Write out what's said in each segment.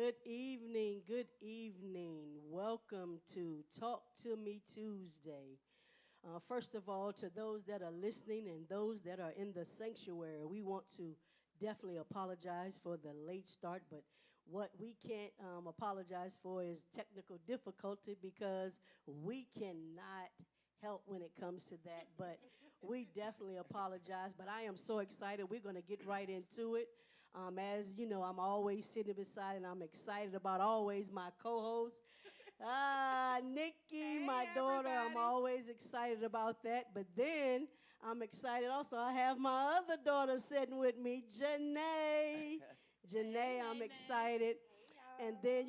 Good evening. Good evening. Welcome to Talk to Me Tuesday. First of all, to those that are listening and those that are in the sanctuary, we want to definitely apologize for the late start, but what we can't apologize for is technical difficulty because we cannot help when it comes to that. But we definitely apologize. But I am so excited. We're going to get right into it. As you know, I'm always sitting beside, and I'm excited about always my co-host, Nikki, my daughter. I'm always excited about that. But then I'm excited also. I have my other daughter sitting with me, Janae. Janae, I'm excited. And then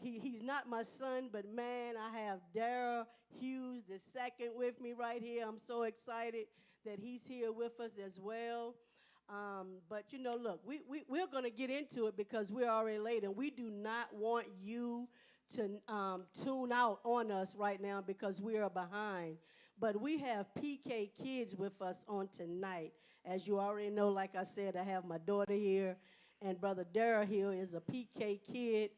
he's not my son, but man, I have Daryl Hughes the second with me right here. I'm so excited that he's here with us as well. But look, we're going to get into it because we're already late, and we do not want you to tune out on us right now because we are behind. But we have PK Kids with us on tonight. As you already know, like I said, I have my daughter here, and Brother Darrell here is a PK Kid.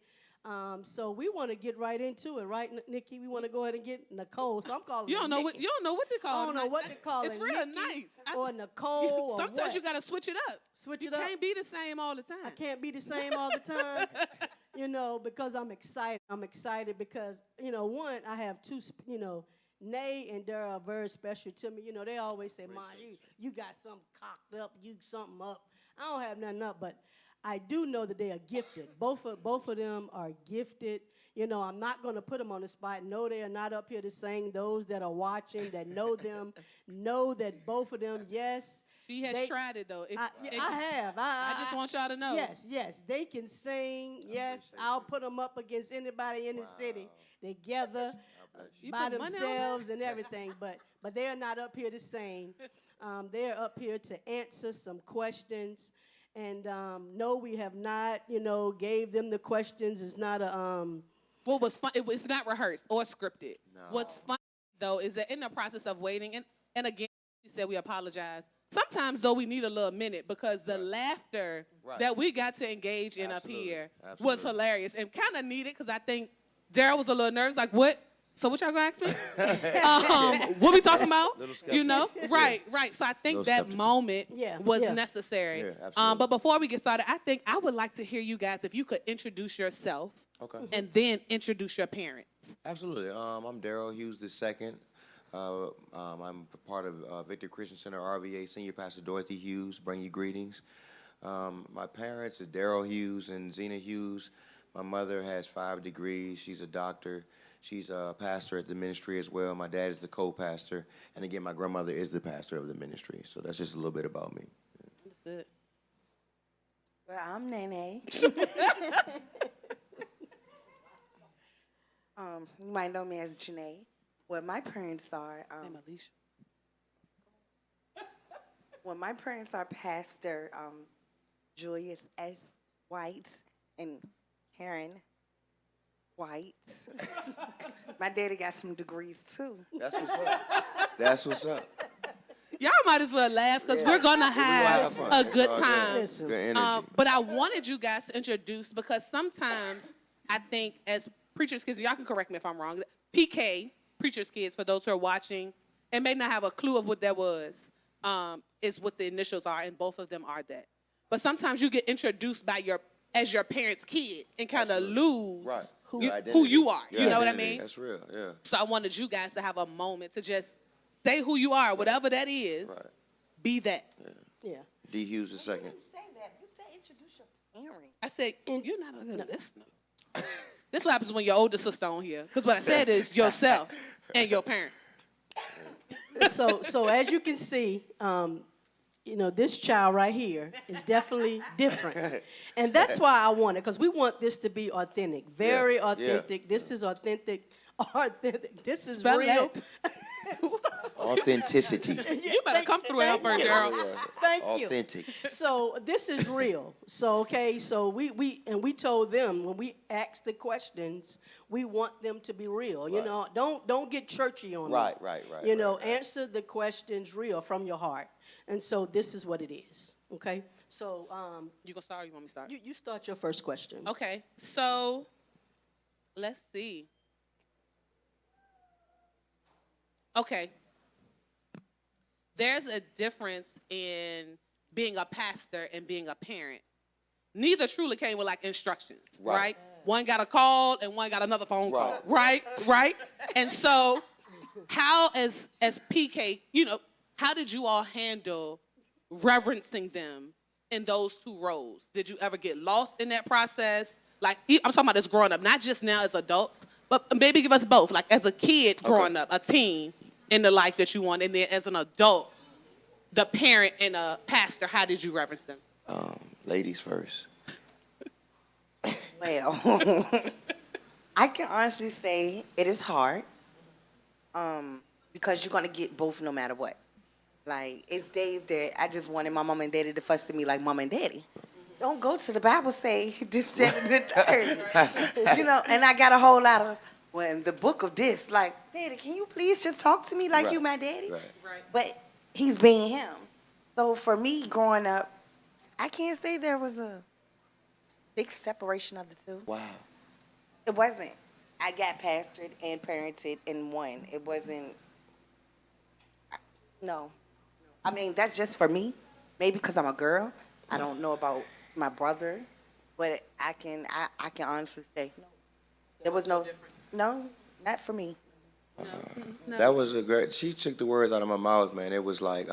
So we want to get right into it, right, Nikki? We want to go ahead and get Nicole. So I'm calling You her don't know Nikki. what they call I it. don't know what to call It's it. real Nikki nice. or Nicole or Sometimes what? you gotta switch it up. Switch you it up? can't be the same all the time. I can't be the same all the time, because I'm excited. I'm excited because, one, I have two, Nay and Daryl are very special to me. They always say, "Mom, you got something cocked up, you something up." I don't have nothing up, but I do know that they are gifted. Both of them are gifted. I'm not going to put them on the spot. No, they are not up here to sing. Those that are watching, that know them, know that both of them, yes. She has tried it, though. I have. I just want y'all to know. Yes, they can sing. Yes, I'll put them up against anybody in the city together by themselves and everything. But they are not up here to sing. They're up here to answer some questions. And no, we have not, gave them the questions. It's not a What was fun? It's not rehearsed or scripted. No. What's fun though is that in the process of waiting, and again, she said we apologize. Sometimes though we need a little minute because the laughter that we got to engage in up here was hilarious and kind of needed because I think Daryl was a little nervous. Like, what? So what y'all gonna ask me? What we talking about? Right. So I think that moment was necessary. Yeah, absolutely. But before we get started, I think I would like to hear you guys if you could introduce yourself. Okay. And then introduce your parents. Absolutely. I'm Daryl Hughes II. I'm part of Victory Christian Center RVA. Senior Pastor Dorothy Hughes. Bring you greetings. My parents are Daryl Hughes and Zena Hughes. My mother has 5 degrees. She's a doctor. She's a pastor at the ministry as well. My dad is the co-pastor. And again, my grandmother is the pastor of the ministry. So that's just a little bit about me. Understood. Well, I'm Nene. You might know me as Janae. What my parents are, I'm Alicia. well, my parents are Pastor Julius S. White and Karen White. My daddy got some degrees too. That's what's up. That's what's up. Y'all might as well laugh because we're gonna have fun. a good It's all time. Listen. Good energy. But I wanted you guys to introduce because sometimes I think as preachers' kids, y'all can correct me if I'm wrong. PK, preachers' kids, for those who are watching and may not have a clue of what that was, is what the initials are, and both of them are that. But sometimes you get introduced by as your parents' kid and kind of lose who you are. Your You know what I identity. mean? That's real, yeah. So I wanted you guys to have a moment to just say who you are, whatever that is. Right. Be that. yeah. D. Hughes II. You didn't say that. You said introduce your parents. I said, you're not a good listener. This is what happens when your older sister on here. Because what I said is yourself and your parents. So as you can see, this child right here is definitely different. And that's why I want it, because we want this to be authentic, very authentic. This is authentic. This is Spell real. that. Authenticity. You better come through and help her, Daryl. Thank you. Authentic. So this is real. So so we told them when we asked the questions, we want them to be real. Don't get churchy on them. Right. Answer the questions real from your heart. And so this is what it is, okay? So You gonna start or you want me to start? you start your first question. Okay, so let's see. Okay. There's a difference in being a pastor and being a parent. Neither truly came with like instructions, right? One got a call and one got another phone call, right? And so how as PK, how did you all handle reverencing them in those two roles? Did you ever get lost in that process? Like, I'm talking about as growing up, not just now as adults, but maybe give us both. Like as a kid growing up, a teen in the life that you want, and then as an adult, the parent and a pastor, how did you reverence them? Ladies first. Well, I can honestly say it is hard because you're going to get both no matter what. Like, it's days that I just wanted my mom and daddy to fuss at me like mom and daddy. Don't go to the Bible say this, that, and the third. And I got a whole lot of, in the book of this, like, Daddy, can you please just talk to me like you my daddy? Right. But he's being him. So for me, growing up, I can't say there was a big separation of the two. Wow. It wasn't. I got pastored and parented in one. It wasn't. No. I mean, that's just for me. Maybe because I'm a girl. I don't know about my brother, but I can honestly say no. There was no. No, not for me. No. That was a great. She took the words out of my mouth, man. It was like,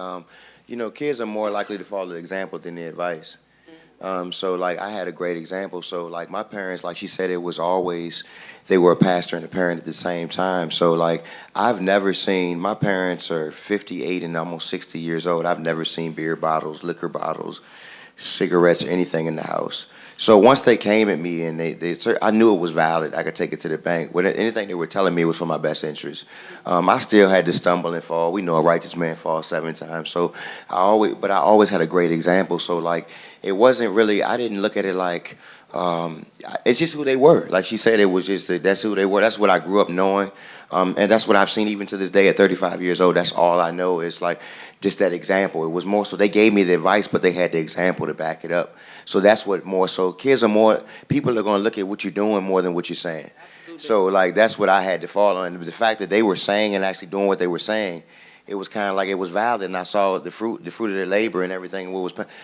kids are more likely to follow the example than the advice. So like I had a great example. So like my parents, like she said, it was always they were a pastor and a parent at the same time. So like I've never seen, my parents are 58 and almost 60 years old. I've never seen beer bottles, liquor bottles, cigarettes, or anything in the house. So once they came at me and I knew it was valid. I could take it to the bank. Anything they were telling me was for my best interest. I still had to stumble and fall. We know a righteous man falls 7 times. So I always had a great example. So like, it wasn't really, I didn't look at it like, it's just who they were. Like she said, it was just, that's who they were. That's what I grew up knowing. And that's what I've seen even to this day at 35 years old. That's all I know is like just that example. It was more so they gave me the advice, but they had the example to back it up. So that's what more so kids are more, people are going to look at what you're doing more than what you're saying. Absolutely. So like that's what I had to fall on. The fact that they were saying and actually doing what they were saying, it was kind of like it was valid, and I saw the fruit of their labor and everything.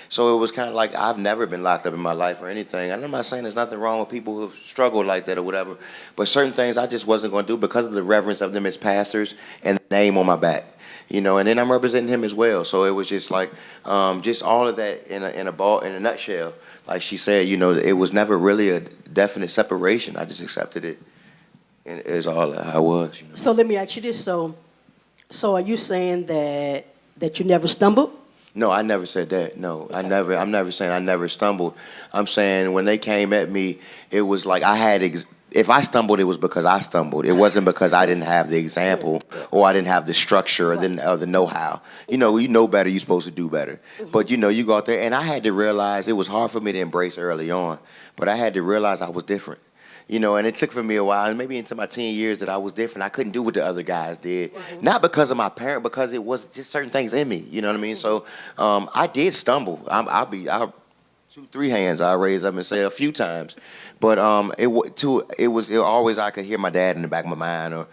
So it was kind of like I've never been locked up in my life or anything. And I'm not saying there's nothing wrong with people who've struggled like that or whatever, but certain things I just wasn't going to do because of the reverence of them as pastors and the name on my back. And then I'm representing him as well. So it was just like, just all of that in a nutshell. Like she said, it was never really a definite separation. I just accepted it, and it was all I was. So let me ask you this: So are you saying that you never stumbled? No, I never said that. No, okay. I'm never saying I never stumbled. I'm saying when they came at me, it was like I had. If I stumbled, it was because I stumbled. It wasn't because I didn't have the example or I didn't have the structure or the know-how. You know better, you're supposed to do better. But, you go out there, and I had to realize it was hard for me to embrace early on, but I had to realize I was different. And it took for me a while, and maybe into my teen years that I was different. I couldn't do what the other guys did. Not because of my parent, because it was just certain things in me. You know what I mean? So I did stumble. I'll 2-3 hands I raise up and say a few times. But it was always I could hear my dad in the back of my mind, or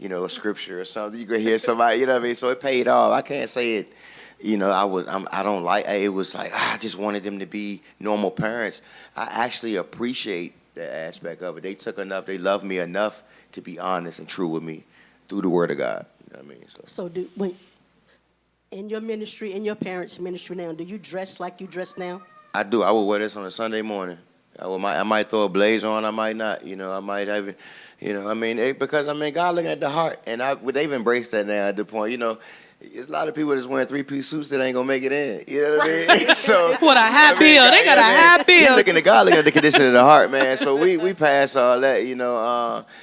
a scripture or something. You could hear somebody, you know what I mean? So it paid off. I can't say it. I don't like. It was like I just wanted them to be normal parents. I actually appreciate that aspect of it. They took enough. They loved me enough to be honest and true with me through the Word of God. You know what I mean? So when in your ministry, in your parents' ministry now, do you dress like you dress now? I do. I would wear this on a Sunday morning. I might throw a blazer on. I might not. I might have it. Because God looking at the heart, and they've embraced that now at the point. There's a lot of people that's wearing 3-piece suits that ain't gonna make it in. You know what I mean? So what a high bill. They got a high bill. Looking at God, looking at the condition of the heart, man. So we pass all that.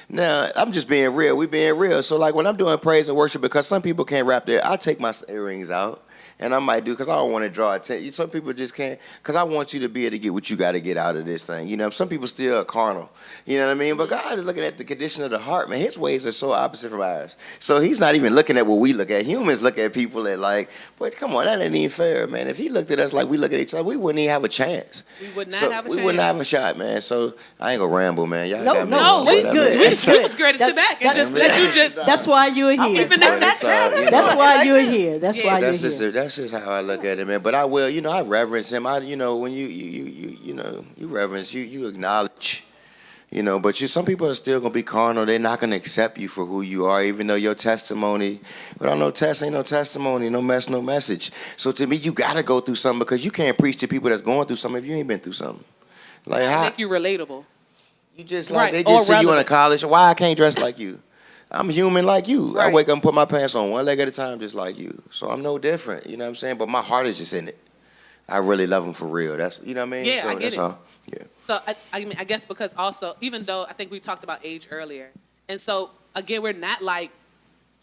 Now I'm just being real. We being real. So like when I'm doing praise and worship, because some people can't rap I take my earrings out. and I might do because I don't want to draw attention. Some people just can't, because I want you to be able to get what you got to get out of this thing. You know, some people still are carnal. You know what I mean? But God is looking at the condition of the heart, man. His ways are so opposite from ours. So he's not even looking at what we look at. Humans look at people and like, but come on, that ain't even fair, man. If he looked at us like we look at each other, we wouldn't even have a chance. We would not So have a we chance. wouldn't have a shot, man. So I ain't gonna ramble, man. Y'all No, got me no, on we whatever. good. We We was good. great to sit back and just let you just. That's why you're here. Even if that's That's why you're here. That's why you're That's just here. that's just how I look at it, man. But I will, you know, I reverence him. When you reverence, you acknowledge, you know. But some people are still gonna be carnal. They're not gonna accept you for who you are, even though your testimony. Without no test, ain't no testimony. No mess, no message. So to me, you gotta go through something because you can't preach to people that's going through something if you ain't been through something. Like how Make you relatable. you just Right, they or just see you in a relevant. college. Why I can't dress like you? I'm human like you. I Right. wake up and put my pants on one leg at a time just like you. So I'm no different. You know what I'm saying? But my heart is just in it. I really love him for real. That's you know what I mean? Yeah, so I get that's it. all. Yeah. So I mean, I guess because also, even though I think we talked about age earlier, and so again, we're not like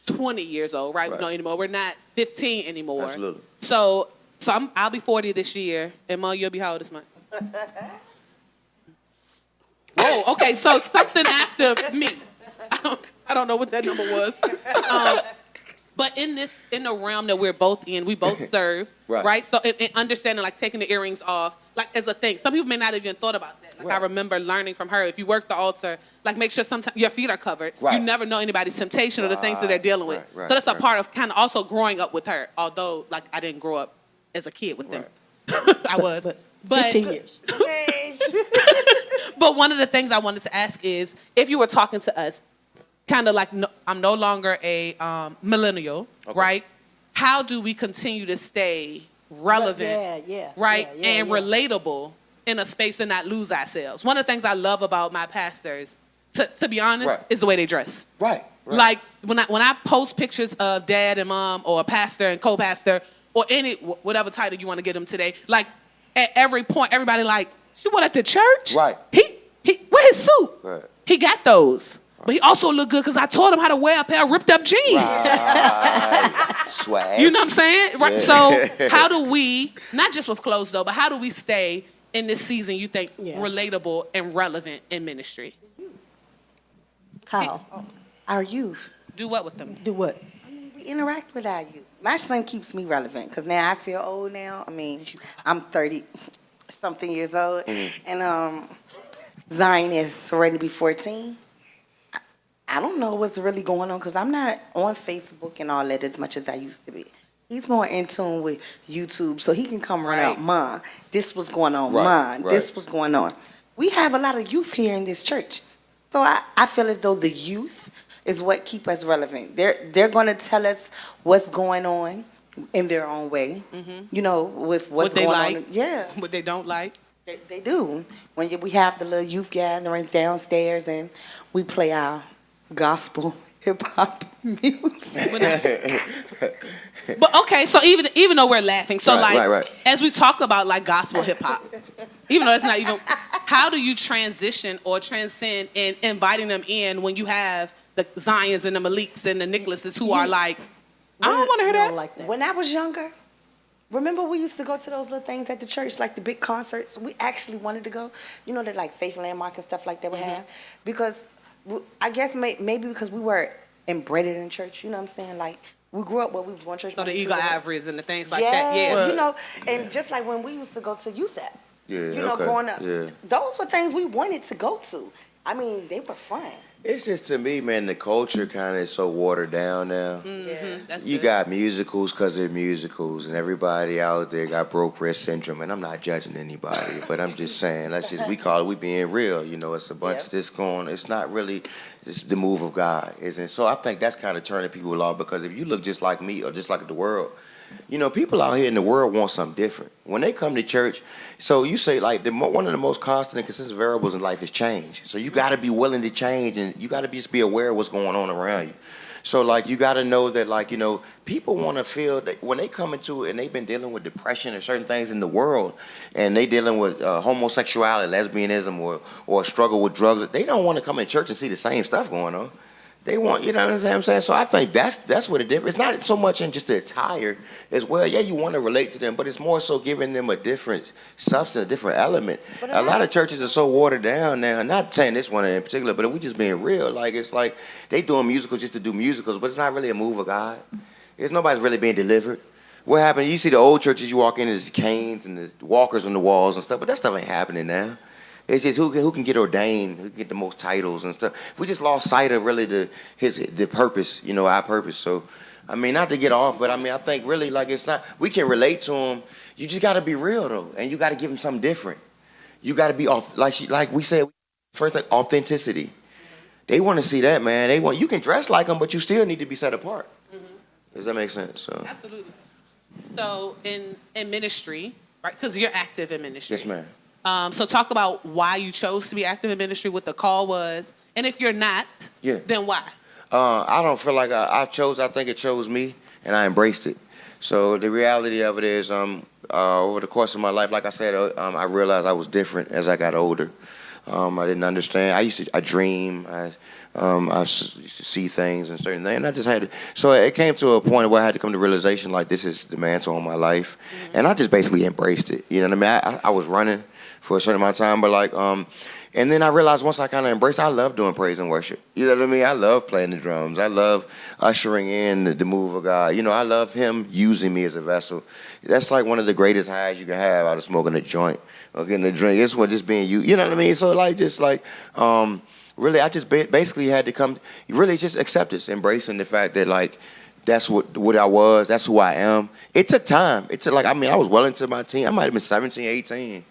20 years old, right? Right. No anymore. We're not 15 anymore. Absolutely. So I'll be 40 this year, and Mo, you'll be how old this month? Oh, okay. So something after me. I don't know what that number was. But in the realm that we're both in, we both serve, Right. right? So in understanding, like taking the earrings off, like as a thing. Some people may not even thought about that. Like I Right. remember learning from her, if you work the altar, like make sure sometimes your feet are covered. Right. You never know anybody's temptation or the things that they're dealing with. Right, So that's a right. part of kind of also growing up with her, although like I didn't grow up as a kid with them. I was. But 15 years. But one of the things I wanted to ask is, if you were talking to us, kind of like I'm no longer a millennial, right? How do we continue to stay relevant, right, and relatable in a space and not lose ourselves? One of the things I love about my pastors, to be honest, Right. is the way they dress. Right. Like when I post pictures of dad and mom or a pastor and co-pastor or any whatever title you want to get them today, like at every point, everybody like, she went at the church? Right. He wear his suit. Right. He got those. But he also looked good because I taught him how to wear a pair of ripped up jeans. Right. Swag. You know what I'm saying? Right. Yeah. So how do we, not just with clothes though, but how do we stay in this season, you think, Yeah. relatable and relevant in ministry? How? Our youth. Do what with them? Do what? We interact with our youth. My son keeps me relevant because now I feel old now. I mean, I'm 30-something years old, and Zion is ready to be 14. I don't know what's really going on because I'm not on Facebook and all that as much as I used to be. He's more in tune with YouTube, so he can come run out, Mom, this was going on, Right, Mom, right. this was going on. We have a lot of youth here in this church. So I feel as though the youth is what keep us relevant. They're going to tell us what's going on in their own way, you know, with what's What they going like. on. Yeah, What they don't like? they do. When we have the little youth gatherings downstairs and we play our gospel hip-hop music. But okay, so even though we're laughing, so Right, like right. as we talk about like gospel hip hop, even though it's not even, how do you transition or transcend in inviting them in when you have the Zions and the Maliks and the Nicholases who are like, I don't want to hear We that. don't like that. When I was younger, remember we used to go to those little things at the church, like the big concerts? We actually wanted to go. You know, that like Faith Landmark and stuff like that would have. Because I guess maybe because we were embedded in church, you know what I'm saying? Like, we grew up where we was going to church. So the 1, 2, Eagle 3. Ivories and the things like that, yeah. You know, and just like when we used to go to USAP, Yeah, you know, okay, growing up, yeah. those were things we wanted to go to. I mean, they were fun. It's just to me, man, the culture kind of is so watered down now. That's You good. got musicals because they're musicals, and everybody out there got broke wrist syndrome. And I'm not judging anybody, but I'm just saying, we call it, we being real. You know, it's a bunch of this going, it's not really just the move of God, isn't it? So I think that's kind of turning people off because if you look just like me or just like the world, you know, people out here in the world want something different. When they come to church, so you say like one of the most constant and consistent variables in life is change. So you got to be willing to change, and you got to just be aware of what's going on around you. So like you got to know that like, you know, people want to feel that when they come into it and they've been dealing with depression or certain things in the world, and they dealing with homosexuality, lesbianism, or a struggle with drugs, they don't want to come in church and see the same stuff going on. They want, you know what I'm saying? So I think that's what the difference. It's not so much in just the attire as well. Yeah, you want to relate to them, but it's more so giving them a different substance, a different element. A lot of churches are so watered down now. Not saying this one in particular, but we just being real. Like it's like they doing musicals just to do musicals, but it's not really a move of God. It's nobody's really being delivered. What happened? You see the old churches, you walk in, there's canes and the walkers on the walls and stuff, but that stuff ain't happening now. It's just who can get ordained, who can get the most titles and stuff. We just lost sight of really the purpose, you know, our purpose. So, I mean, not to get off, but I mean, I think really like it's not. We can relate to them. You just got to be real though, and you got to give them something different. You got to be off, like we said first, like authenticity. They want to see that, man. You can dress like them, but you still need to be set apart. Does that make sense? So. Absolutely. So in ministry, right? Because you're active in ministry. Yes, ma'am. So talk about why you chose to be active in ministry, what the call was, and if you're not, then why? I don't feel like I chose. I think it chose me, and I embraced it. So the reality of it is, over the course of my life, like I said, I realized I was different as I got older. I didn't understand. I dream. I used to see things and certain things, and I just had to. So it came to a point where I had to come to realization, like this is the mantle on my life, and I just basically embraced it. You know what I mean? I was running for a certain amount of time, but like, and then I realized once I kind of embraced, I love doing praise and worship. You know what I mean? I love playing the drums. I love ushering in the move of God. You know, I love Him using me as a vessel. That's like one of the greatest highs you can have out of smoking a joint or getting a drink. It's what just being you. You know what I mean? So like, just like, really, I just basically had to come, really just acceptance, embracing the fact that like, that's what I was. That's who I am. It took time. It took I was well into my teen. I might have been 17, 18.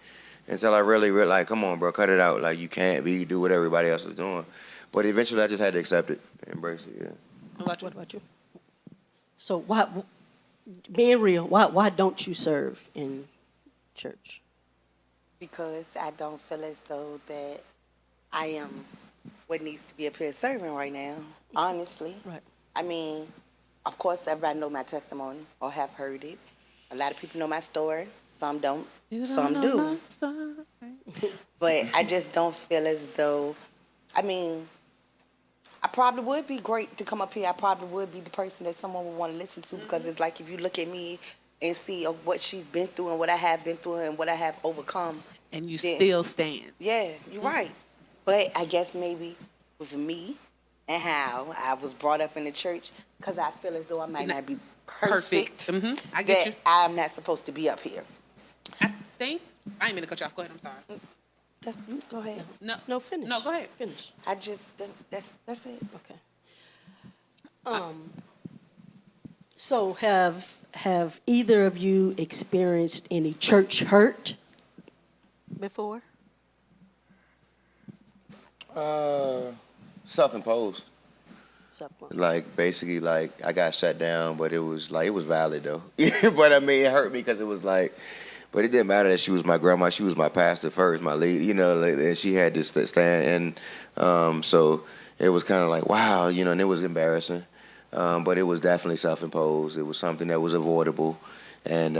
Until I really like, come on, bro, cut it out. Like, you can't do what everybody else is doing. But eventually, I just had to accept it, embrace it, yeah. What about you? So, being real, why don't you serve in church? Because I don't feel as though that I am what needs to be up here serving right now, honestly. Right. I mean, of course, everybody know my testimony or have heard it. A lot of people know my story. Some don't. Some do. But I just don't feel as though, I mean, I probably would be great to come up here. I probably would be the person that someone would want to listen to because it's like if you look at me and see what she's been through and what I have been through and what I have overcome. And you still stand. Yeah, you're right. But I guess maybe with me and how I was brought up in the church, because I feel as though I might not be perfect. I get you. I'm not supposed to be up here. I didn't mean to cut you off. Go ahead. I'm sorry. Go ahead. No, finish. No, go ahead. Finish. I just that's it. Okay. So have either of you experienced any church hurt before? Self-imposed. Like basically, like I got shut down, but it was valid though. But I mean, it hurt me because it was like. But it didn't matter that she was my grandma. She was my pastor first, my lead, you know, and she had to stand. And so it was kind of like, wow, you know, and it was embarrassing. But it was definitely self-imposed. It was something that was avoidable. And,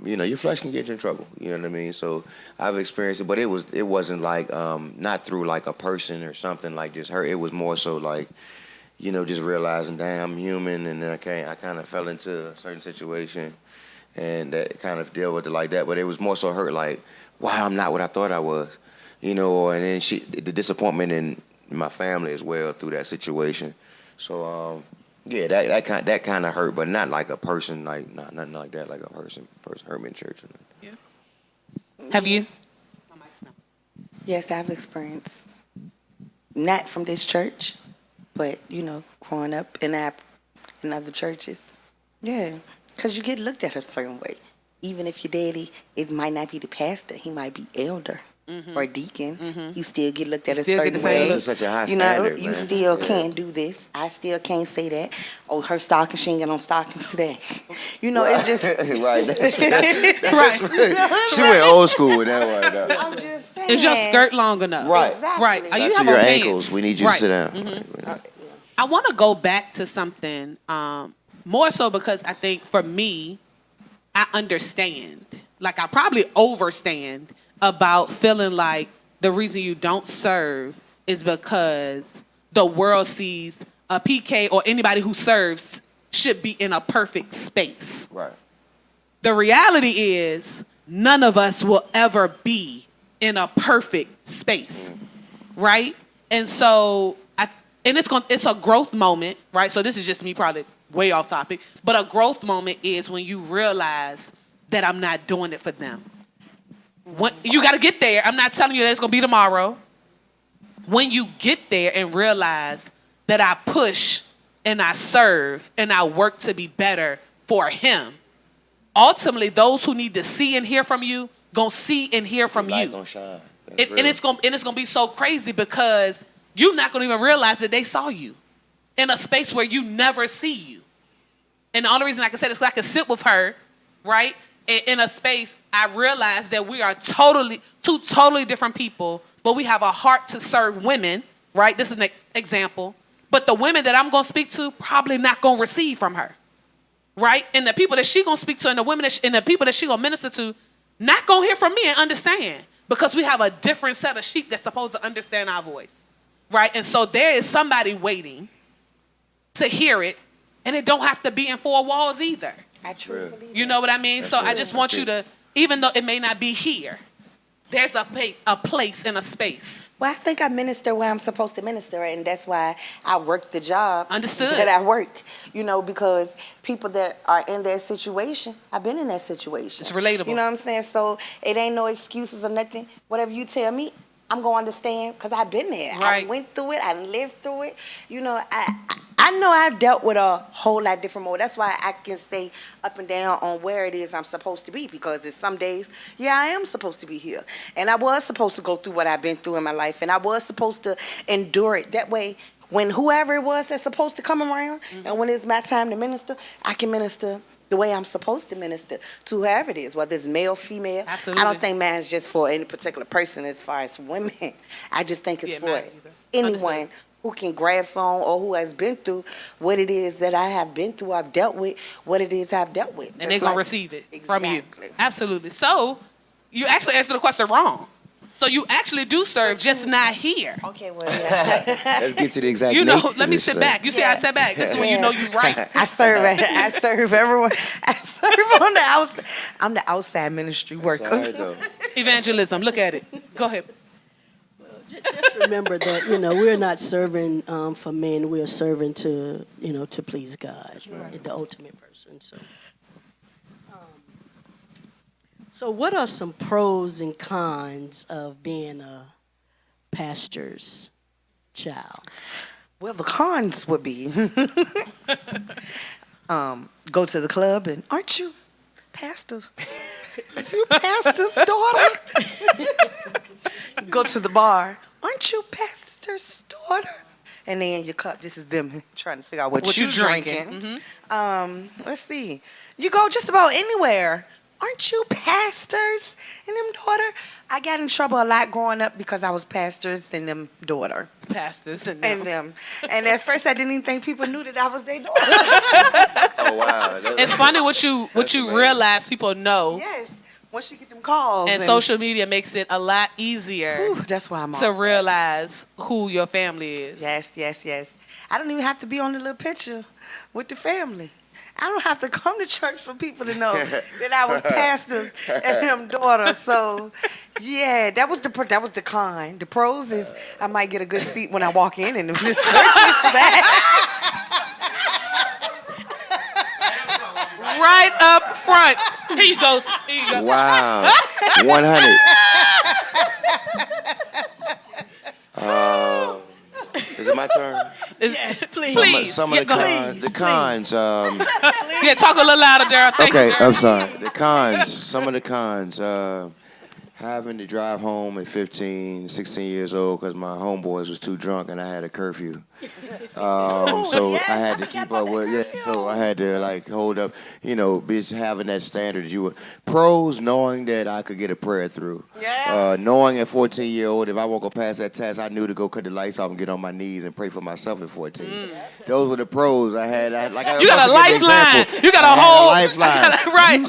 you know, your flesh can get you in trouble. You know what I mean? So I've experienced it. But it wasn't like, not through like a person or something like just her. It was more so like, you know, just realizing, damn, I'm human. And then I kind of fell into a certain situation. And that kind of deal with it like that, but it was more so hurt like, wow, I'm not what I thought I was, you know. And then the disappointment in my family as well through that situation. So yeah, that kind of hurt, but not like a person, like nothing like that, like a person hurt me in church. Yeah. Have you? Yes, I've experienced not from this church, but you know, growing up in other churches. Yeah. Because you get looked at a certain way. Even if your daddy, it might not be the pastor, he might be elder or deacon. You still get looked at a certain way. It's such a high standard, you still can't do this. I still can't say that. Oh, her stocking, she ain't got on stockings today. You know, it's just... Right. That's right. She went old school with that one. Though. I'm just saying. Is your skirt long enough? Right. Exactly. Right. Are you to have your on ankles. pants? We need you to sit down. I want to go back to something more so because I think for me, I understand. Like I probably overstand about feeling like the reason you don't serve is because the world sees a PK or anybody who serves should be in a perfect space. Right. The reality is none of us will ever be in a perfect space, right? And so, it's a growth moment, right? So this is just me probably way off topic, but a growth moment is when you realize that I'm not doing it for them. You got to get there. I'm not telling you that it's going to be tomorrow. When you get there and realize that I push and I serve and I work to be better for him, ultimately those who need to see and hear from you gonna see and hear from you. Gonna shine. And it's gonna be so crazy because you're not gonna even realize that they saw you in a space where you never see you. And the only reason I can say this is I can sit with her, right? In a space, I realize that we are two totally different people, but we have a heart to serve women, right? This is an example. But the women that I'm gonna speak to probably not gonna receive from her, right? And the people that she gonna speak to and the women and the people that she gonna minister to not gonna hear from me and understand because we have a different set of sheep that's supposed to understand our voice, right? And so there is somebody waiting to hear it, and it don't have to be in four walls either. I truly believe You know what I mean? So I just want you to, even though it may not be here, there's a place and a space. Well, I think I minister where I'm supposed to minister, and that's why I work the job Understood. that I work. Because people that are in that situation, I've been in that situation. It's relatable. You know what I'm saying? So it ain't no excuses or nothing. Whatever you tell me, I'm going to understand because I've been there. Right. I went through it. I lived through it. I know I've dealt with a whole lot different more. That's why I can say up and down on where it is I'm supposed to be because there's some days, I am supposed to be here. And I was supposed to go through what I've been through in my life. And I was supposed to endure it. That way, when whoever it was that's supposed to come around and when it's my time to minister, I can minister the way I'm supposed to minister to whoever it is, whether it's male, female. Absolutely. I don't think man's just for any particular person as far as women. I just think it's for mine either. anyone Understood. who can grasp on or who has been through what it is that I have been through, I've dealt with, what it is I've dealt with. And they're going to receive it from you. Exactly. Absolutely. So you actually answered the question wrong. So you actually do serve, just not here. Okay, well, yeah. Let's get to the exact. Let me sit back. You see, I sat back. This is when you know you're right. I serve everyone. I serve on the outside. I'm the outside ministry worker. All right, though. Evangelism. Look at it. Go ahead. Just remember that, we're not serving for men. We're serving to please God, the ultimate person. So what are some pros and cons of being a pastor's child? Well, the cons would be go to the club and aren't you pastor's? You pastor's daughter? Go to the bar. Aren't you pastor's daughter? And then your cup, this is them trying to figure out what you drinking. Let's see. You go just about anywhere. Aren't you pastors and them daughter? I got in trouble a lot growing up because I was pastors and them daughter. Pastors and them. And at first I didn't even think people knew that I was their daughter. Oh wow. It's funny what you realize people know. Yes. Once you get them calls. And social media makes it a lot easier that's why I'm to realize who your family is. Yes. I don't even have to be on the little picture with the family. I don't have to come to church for people to know that I was pastor and them daughter. So, yeah, that was the con. The pros is I might get a good seat when I walk in and the church is back. Right up front. Here you go. Wow. 100. Is it my turn? Yes, please. Some of the cons. The cons. Yeah, talk a little louder, Daryl. Thank you, Okay, Daryl. I'm sorry. The cons. Some of the cons. Having to drive home at 15, 16 years old because my homeboys was too drunk and I had a curfew. So I had to keep up with so I had to hold up, just having that standard that you would. Pros, knowing that I could get a prayer through. Yeah. Knowing at 14-year-old, if I won't go past that test, I knew to go cut the lights off and get on my knees and pray for myself at 14. Those were the pros I had. You got a lifeline. You got a whole lifeline. Right. I'm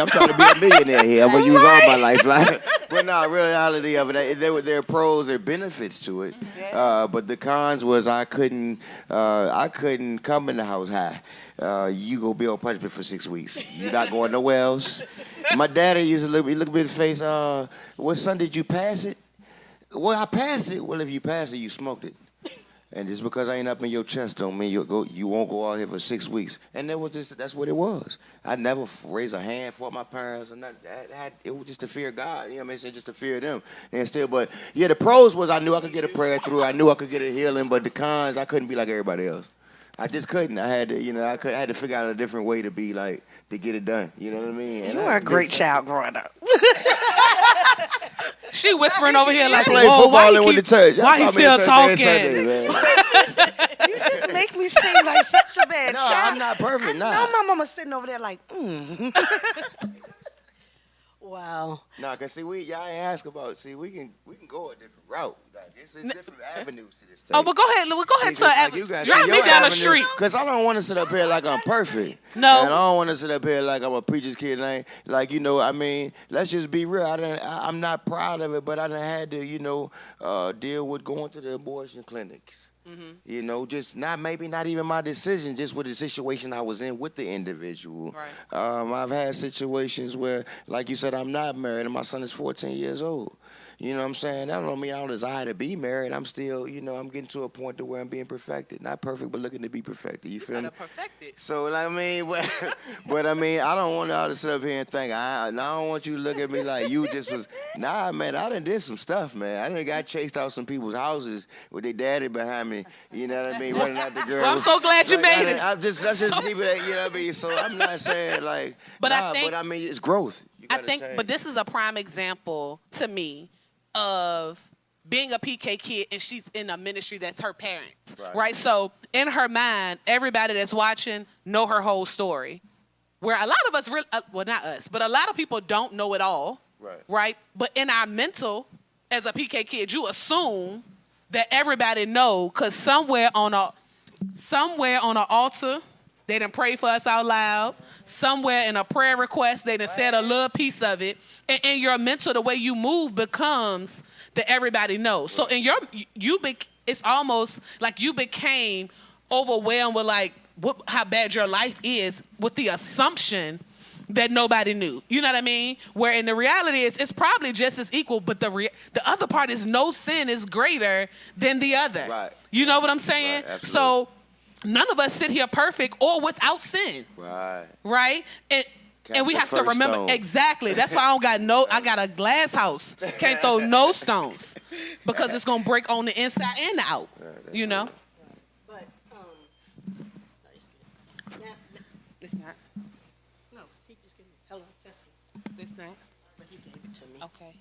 trying to be a millionaire here. I'm going to use all my lifeline. But no, reality of it, there are pros, there are benefits to it. But the cons was I couldn't come in the house high. You gonna be on punishment for 6 weeks. You're not going nowhere else. My daddy used to look me in the face. What son did you pass it? Well, I passed it. Well, if you passed it, you smoked it. And just because I ain't up in your chest don't mean you won't go out here for 6 weeks. And that's what it was. I never raised a hand for my parents or nothing. It was just the fear of God. You know what I mean? It's just the fear of them. And still, but yeah, the pros was I knew I could get a prayer through. I knew I could get a healing. But the cons, I couldn't be like everybody else. I just couldn't. I had to, I had to figure out a different way to be like to get it done. You know what I mean? And you were a great child growing up. She whispering over here like, played whoa, football and went to church. Why he still talking? You just make me seem like such a bad No, child. I'm not perfect. No, my mama sitting over there like, Wow. Nah, cause see, y'all ain't ask about. See, we can go a different route. Like, it's different avenues to this thing. Oh, but go ahead. Go ahead to drive me down the street. Cause I don't want to sit up here like I'm perfect. No. And I don't want to sit up here like I'm a preacher's kid. And I ain't, like, I mean, let's just be real. I'm not proud of it, but I done had to, deal with going to the abortion clinics. Mm-hmm. Just maybe not even my decision, just with the situation I was in with the individual. Right. I've had situations where, like you said, I'm not married and my son is 14 years old. You know what I'm saying? That don't mean I don't desire to be married. I'm still, I'm getting to a point to where I'm being perfected. Not perfect, but looking to be perfected. You feel me? Perfected. So, I mean, but I mean, I don't want y'all to sit up here and think, I don't want you to look at me like you just was, nah, man, I done did some stuff, man. I done got chased out some people's houses with their daddy behind me, you know what I mean, running out the girls. Well, I'm so glad you made it. Let's just keep it at, you know what I mean? So I'm not saying like, but I mean, it's growth. But this is a prime example to me of being a PK kid and she's in a ministry that's her parents, right? So in her mind, everybody that's watching know her whole story. Where a lot of us, well, not us, but a lot of people don't know it all, right? But in our mental, as a PK kid, you assume that everybody know because somewhere on an altar, they done prayed for us out loud. Somewhere in a prayer request, they done said a little piece of it. And in your mental, the way you move becomes that everybody knows. So in it's almost like you became overwhelmed with like how bad your life is with the assumption that nobody knew. You know what I mean? Where in the reality is it's probably just as equal, but the other part is no sin is greater than the other. Right. You know what I'm saying? Right, so none of us sit here perfect or without sin. Right. Right? And we have to remember, stone. Exactly. That's why I got a glass house. Can't throw no stones because it's going to break on the inside and the out, you know? But, It's not. no, he just gave me, hello, testing. It's not. But he gave it to me. Okay.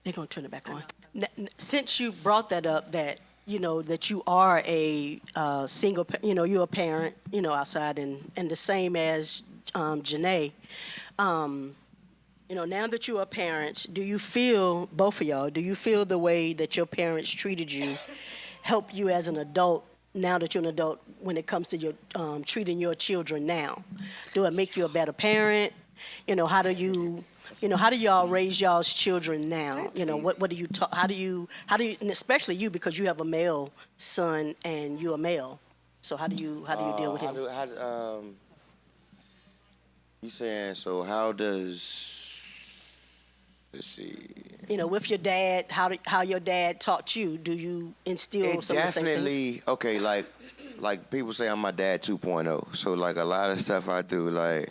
They're going to turn it back on. Since you brought that up, that you are a single, you're a parent, outside, and the same as Janae. Now that you are parents, do you feel, both of y'all, do you feel the way that your parents treated you help you as an adult, now that you're an adult, when it comes to your treating your children now? Do it make you a better parent? How do y'all raise y'all's children now? What do you talk? How do you, and especially you, because you have a male son and you're a male. So how do you deal with him? You saying, so how does, let's see. With your dad, how your dad taught you? Do you instill some of the same things? Definitely, okay, like people say I'm my dad 2.0. So like a lot of stuff I do, like,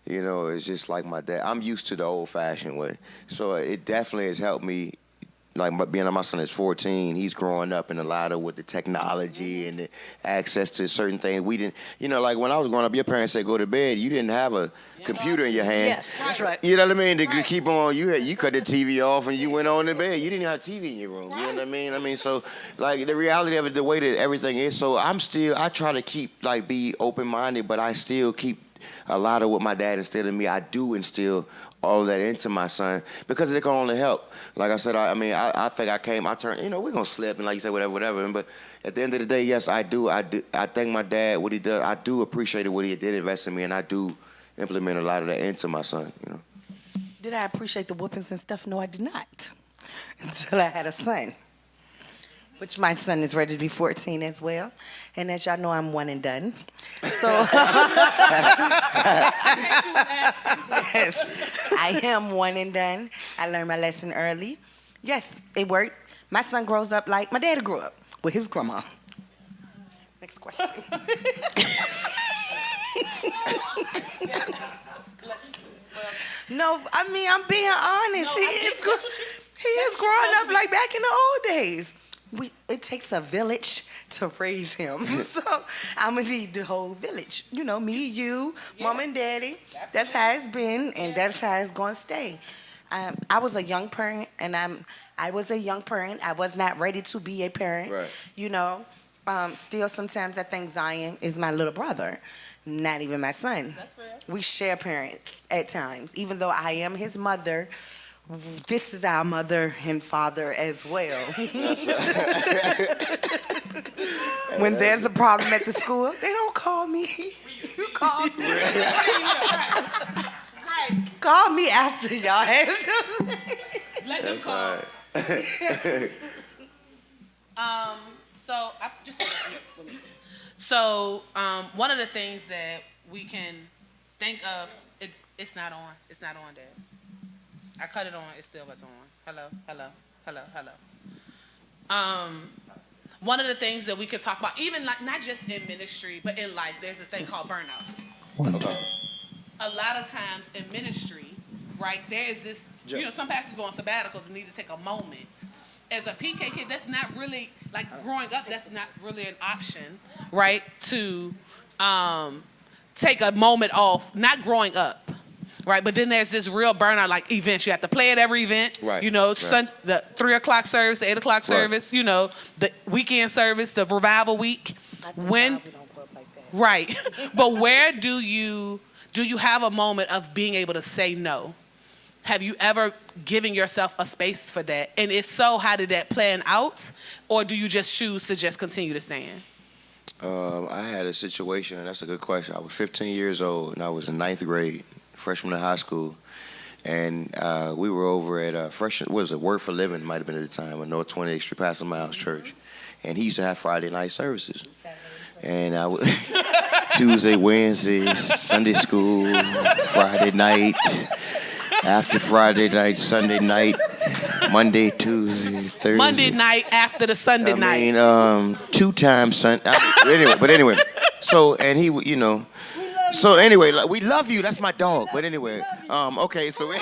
it's just like my dad. I'm used to the old-fashioned way. So it definitely has helped me. Like being my son is 14, he's growing up in a lot of with the technology and the access to certain things. We didn't, like when I was growing up, your parents said go to bed. You didn't have a computer in your hand. Yes, that's right. You know what I mean? To keep on, you cut the TV off and you went on to bed. You didn't have TV in your room. You know what I mean? So like the reality of it, the way that everything is. So I try to keep be open-minded, but I still keep a lot of what my dad instilled in me. I do instill all of that into my son because it can only help. Like I said, I think I turned, we're going to slip and like you said, whatever. But at the end of the day, yes, I do. I thank my dad, what he does. I do appreciate what he did invest in me, and I do implement a lot of that into my son, Did I appreciate the whoopings and stuff? No, I did not. Until I had a son. Which my son is ready to be 14 as well. And as y'all know, I'm one and done. So yes, I am one and done. I learned my lesson early. Yes, it worked. My son grows up like my daddy grew up with his grandma. Next question. No, I mean, I'm being honest. He is growing up like back in the old days. It takes a village to raise him. So I'm going to need the whole village. You know, me, you, mom and daddy. That's how it's been, and that's how it's going to stay. I was a young parent, and I was a young parent. I was not ready to be a parent. Right. You know, still sometimes I think Zion is my little brother, not even my son. That's fair. We share parents at times. Even though I am his mother, this is our mother and father as well. When there's a problem at the school, they don't call me. You call me. Call me after y'all handle it. Let them call. So one of the things that we can think of, it's not on. It's not on, Dad. I cut it on. It still was on. Hello, hello, hello, hello. One of the things that we could talk about, even like not just in ministry, but in life, there's a thing called burnout. A lot of times in ministry, right, there is this, you know, some pastors go on sabbaticals and need to take a moment. As a PK kid, that's not really, like growing up, that's not really an option, right, to take a moment off, not growing up. Right, but then there's this real burnout, like events. You have to play at every event. Right. You know, Right. The 3 o'clock service, the 8 o'clock service. You know, the weekend service, the revival week. When, We don't grow up like that. right? But where do you have a moment of being able to say no? Have you ever given yourself a space for that? And if so, how did that plan out? Or do you just choose to just continue to stand? I had a situation, and that's a good question. I was 15 years old, and I was in 9th grade, freshman in high school. And we were over at Word for Living, might have been at the time, at North 28th Street, Pastor Miles Church. And he used to have Friday night services. And I would Tuesday, Wednesday, Sunday school, Friday night, after Friday night, Sunday night, Monday, Tuesday, Thursday. Monday night after the Sunday night. I mean, 2 times Sunday. Anyway. So, and he, you know. So anyway, like, we love you. That's my dog. But anyway, okay. So,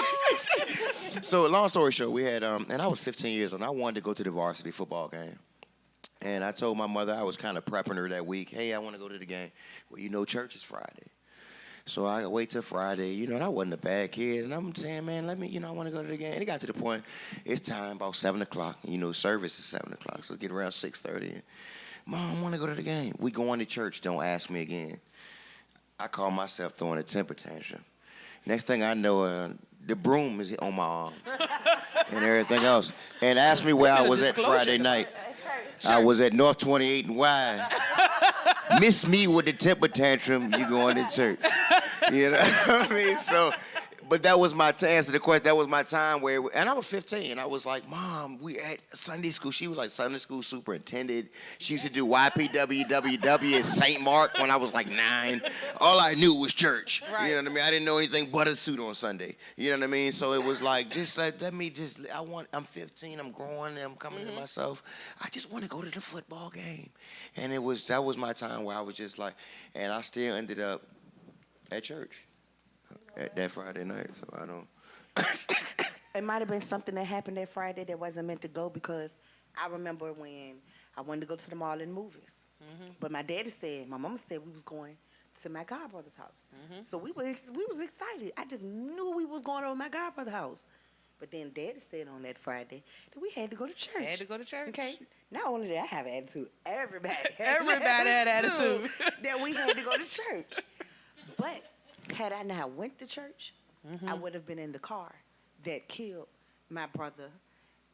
so long story short, we had, and I was 15 years old. And I wanted to go to the varsity football game. And I told my mother, I was kind of prepping her that week. Hey, I want to go to the game. Well, you know, church is Friday. So I wait till Friday, you know, and I wasn't a bad kid. And I'm saying, man, let me, you know, I want to go to the game. And it got to the point, it's time, about 7 o'clock. You know, service is 7 o'clock. So get around 6:30. Mom, I want to go to the game. We going to church. Don't ask me again. I call myself throwing a temper tantrum. Next thing I know, the broom is on my arm and everything else. And ask me where I was at Friday night. I was at North 28 and Y. Miss me with the temper tantrum, you going to church. You know what I mean? So, but that was my, to answer the question, that was my time where, and I was 15. I was like, Mom, we at Sunday school. She was like Sunday school superintendent. She used to do YPWWW at St. Mark when I was like 9. All I knew was church. Right. You know what I mean? I didn't know anything but a suit on Sunday. You know what I mean? So it was like, just like, I'm 15, I'm growing, I'm coming to myself. I just want to go to the football game. And that was my time where I was just like, and I still ended up at church. At that Friday night, so I don't. It might have been something that happened that Friday that wasn't meant to go, because I remember when I wanted to go to the mall and movies. But my daddy said, my mama said we was going to my godbrother's house. So we was excited. I just knew we was going over my godbrother's house. But then daddy said on that Friday that we had to go to church. Had to go to church. Okay. Not only did I have attitude, everybody had attitude. That we had to go to church. But had I not went to church, I would have been in the car that killed my brother,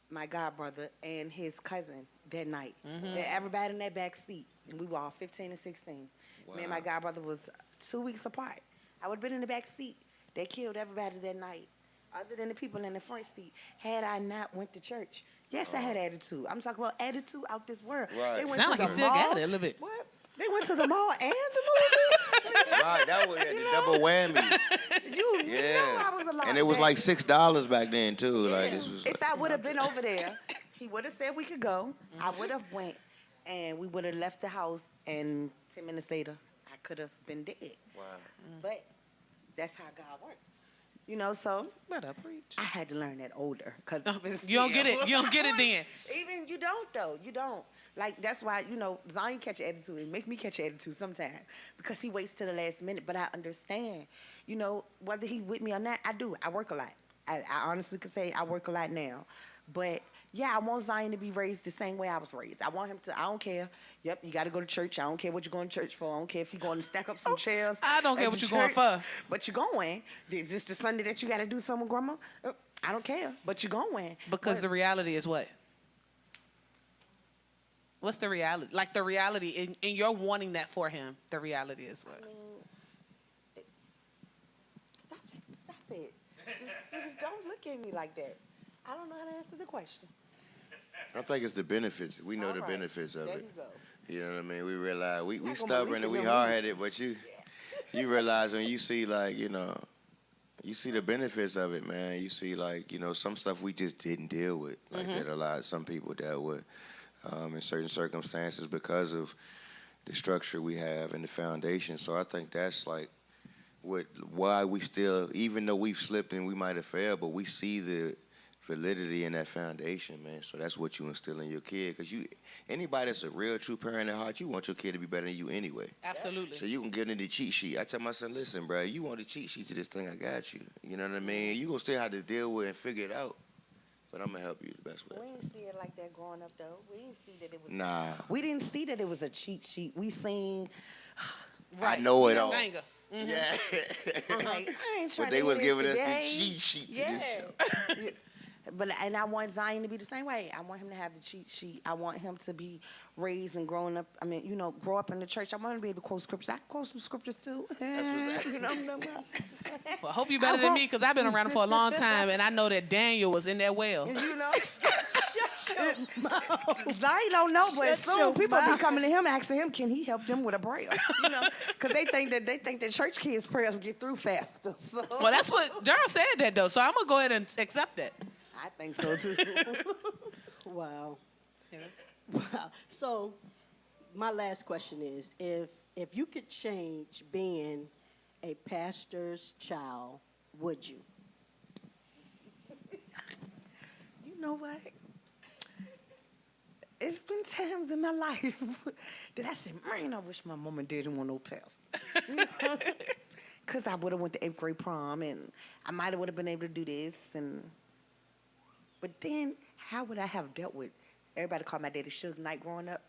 my godbrother, and his cousin that night. Everybody in that back seat, and we were all 15 and 16. Wow. Me and my godbrother was 2 weeks apart. I would have been in the back seat. They killed everybody that night. other than the people in the front seat, had I not went to church, yes, I had attitude. I'm talking about attitude out this world. Right. They went Sound to like the you still mall. got it a little bit. What? They went to the mall and the movie. Right, that was the double whammy. You know I was alive. And it was then. like $6 back then too. Like this was. If I would have been over there, he would have said we could go. I would have went, and we would have left the house. And 10 minutes later, I could have been dead. Wow. But that's how God works. You know, so Better preach. I had to learn that older. Cause You don't get it. You don't get it then. Even you don't though. You don't. Like that's why Zion catch an attitude and make me catch an attitude sometimes because he waits till the last minute. But I understand. Whether he with me or not, I do. I work a lot. I honestly could say I work a lot now. But yeah, I want Zion to be raised the same way I was raised. I want him to. I don't care. Yep, you got to go to church. I don't care what you're going to church for. I don't care if you're going to stack up some chairs. I don't care at what the you're going church, for. But you're going. Is this the Sunday that you got to do something with grandma? I don't care. But you're going. Because the reality is what? What's the reality? Like the reality, and you're wanting that for him. The reality is what? Stop it. Just don't look at me like that. I don't know how to answer the question. I think it's the benefits. We know All the right. benefits of There it. you go. You know what I mean? We realize we not gonna stubborn believe and it, we no, hard headed, but you realize when you see you see the benefits of it, man. You see some stuff we just didn't deal with, like that some people dealt with in certain circumstances because of the structure we have and the foundation. So I think that's why we still, even though we've slipped and we might have failed, but we see the validity in that foundation, man. So that's what you instill in your kid. Because anybody that's a real, true parent at heart, you want your kid to be better than you anyway. Absolutely. So you can get in the cheat sheet. I tell my son, listen, bro, you want the cheat sheet to this thing, I got you. You know what I mean? You going to still have to deal with and figure it out. But I'm going to help you the best way. We didn't see it like that growing up, though. We didn't see that it was. Nah. We didn't see that it was a cheat sheet. We seen. I know it all. Banger. Yeah. Like, I ain't trying But they to was hear giving us the today. cheat sheet to this show. Yeah. And I want Zion to be the same way. I want him to have the cheat sheet. I want him to be raised and growing up. I mean, grow up in the church. I want him to be able to quote scriptures. I can quote some scriptures too. That's You know. Well, I hope you better than me because I've been around him for a long time, and I know that Daniel was in that well. You know. Shut your mouth. Zion don't know, but Shut soon your people be mouth. coming to him asking him, can he help them with a prayer? Because they think that church kids' prayers get through faster. So Well, that's what Daryl said that though, so I'm gonna go ahead and accept that. I think so too. Wow. Wow. So, my last question is, if you could change being a pastor's child, would you? You know what? It's been times in my life that I said, man, I wish my mom and dad didn't want no pastor. Because I would have went to 8th grade prom, and I might have would have been able to do this. But then, how would I have dealt with, everybody called my daddy Suge Knight growing up.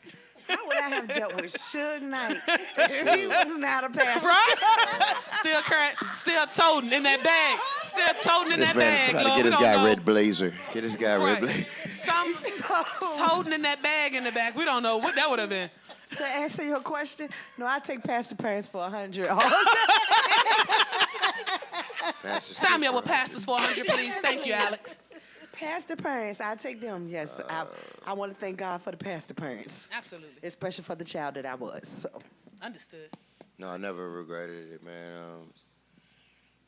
How would I have dealt with Suge Knight if he was not a pastor? Right? Still toting in that bag. Still toting in This that man, bag. somebody Lord, get we this don't guy know. red blazer. Get this guy red Right. blazer. Some toting in that bag in the back. We don't know what that would have been. To answer your question, no, I take pastor parents for 100. Sign me up with pastors for 100, please. Thank you, Alex. Pastor parents, I take them. Yes, I want to thank God for the pastor parents, Absolutely. especially for the child that I was. So Understood. No, I never regretted it, man.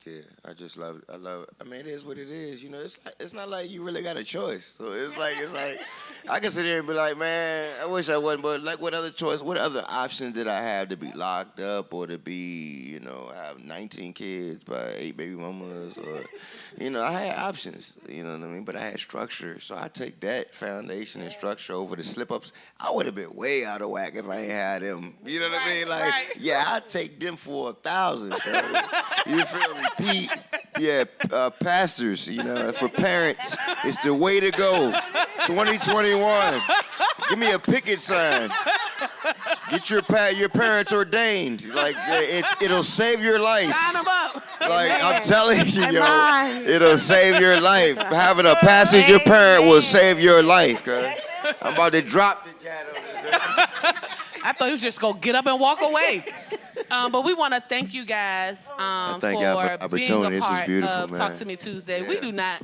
Yeah, I just love it. I mean, it is what it is. It's not like you really got a choice. So it's like I can sit here and be like, man, I wish I wasn't, but like, what other options did I have to be locked up or to be, have 19 kids by 8 baby mamas or, I had options, you know what I mean? But I had structure. So I take that foundation and structure over the slip ups. I would have been way out of whack if I ain't had them. You know what I mean? Like, right. yeah, I'd take them for 1,000. You feel me? Pastors, for parents, it's the way to go. 2021. Give me a picket sign. Get your parents ordained. Like, it'll save your life. Sign them up. Like, I'm telling you, yo, Amen. it'll save your life. Having a pastor as your parent will save your life, cuz. I'm about to drop the jet over there. I thought he was just going to get up and walk away. But we want to thank you guys Thank y'all for the for being opportunity. a This is part beautiful, of man. Talk to Me Tuesday. Yeah. We do not,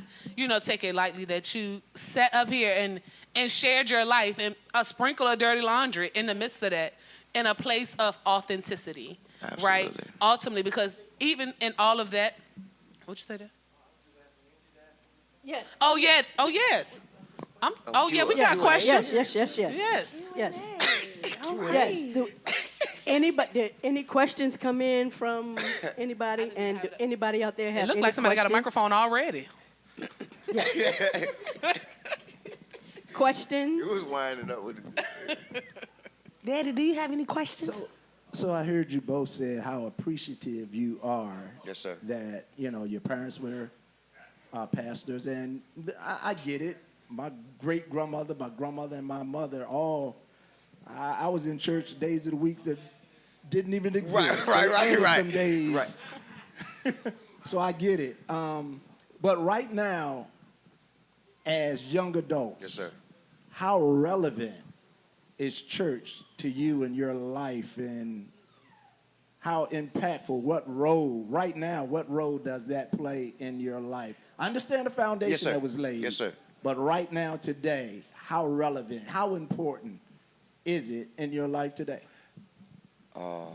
take it lightly that you sat up here and shared your life and a sprinkle of dirty laundry in the midst of that in a place of authenticity, right? Absolutely. Ultimately, because even in all of that, what'd you say there? Yes. Oh, yeah. Oh, yes. Yeah, we got questions. Yes. Yes. Yes. Any questions come in from anybody? And do anybody out there have It looked any like somebody got a questions? microphone already. Questions? It was winding up with Daddy, do you have any questions? So I heard you both say how appreciative you are. Yes, sir. That your parents were pastors, and I get it. My great grandmother, my grandmother, and my mother all. I was in church days of the week that didn't even exist. Right. Some days. Right. So I get it. But right now, as young adults, Yes, sir. how relevant is church to you in your life, and how impactful, what role does that play in your life? I understand the foundation Yes, sir. that was laid. Yes, sir. But right now, today, how relevant, how important is it in your life today? For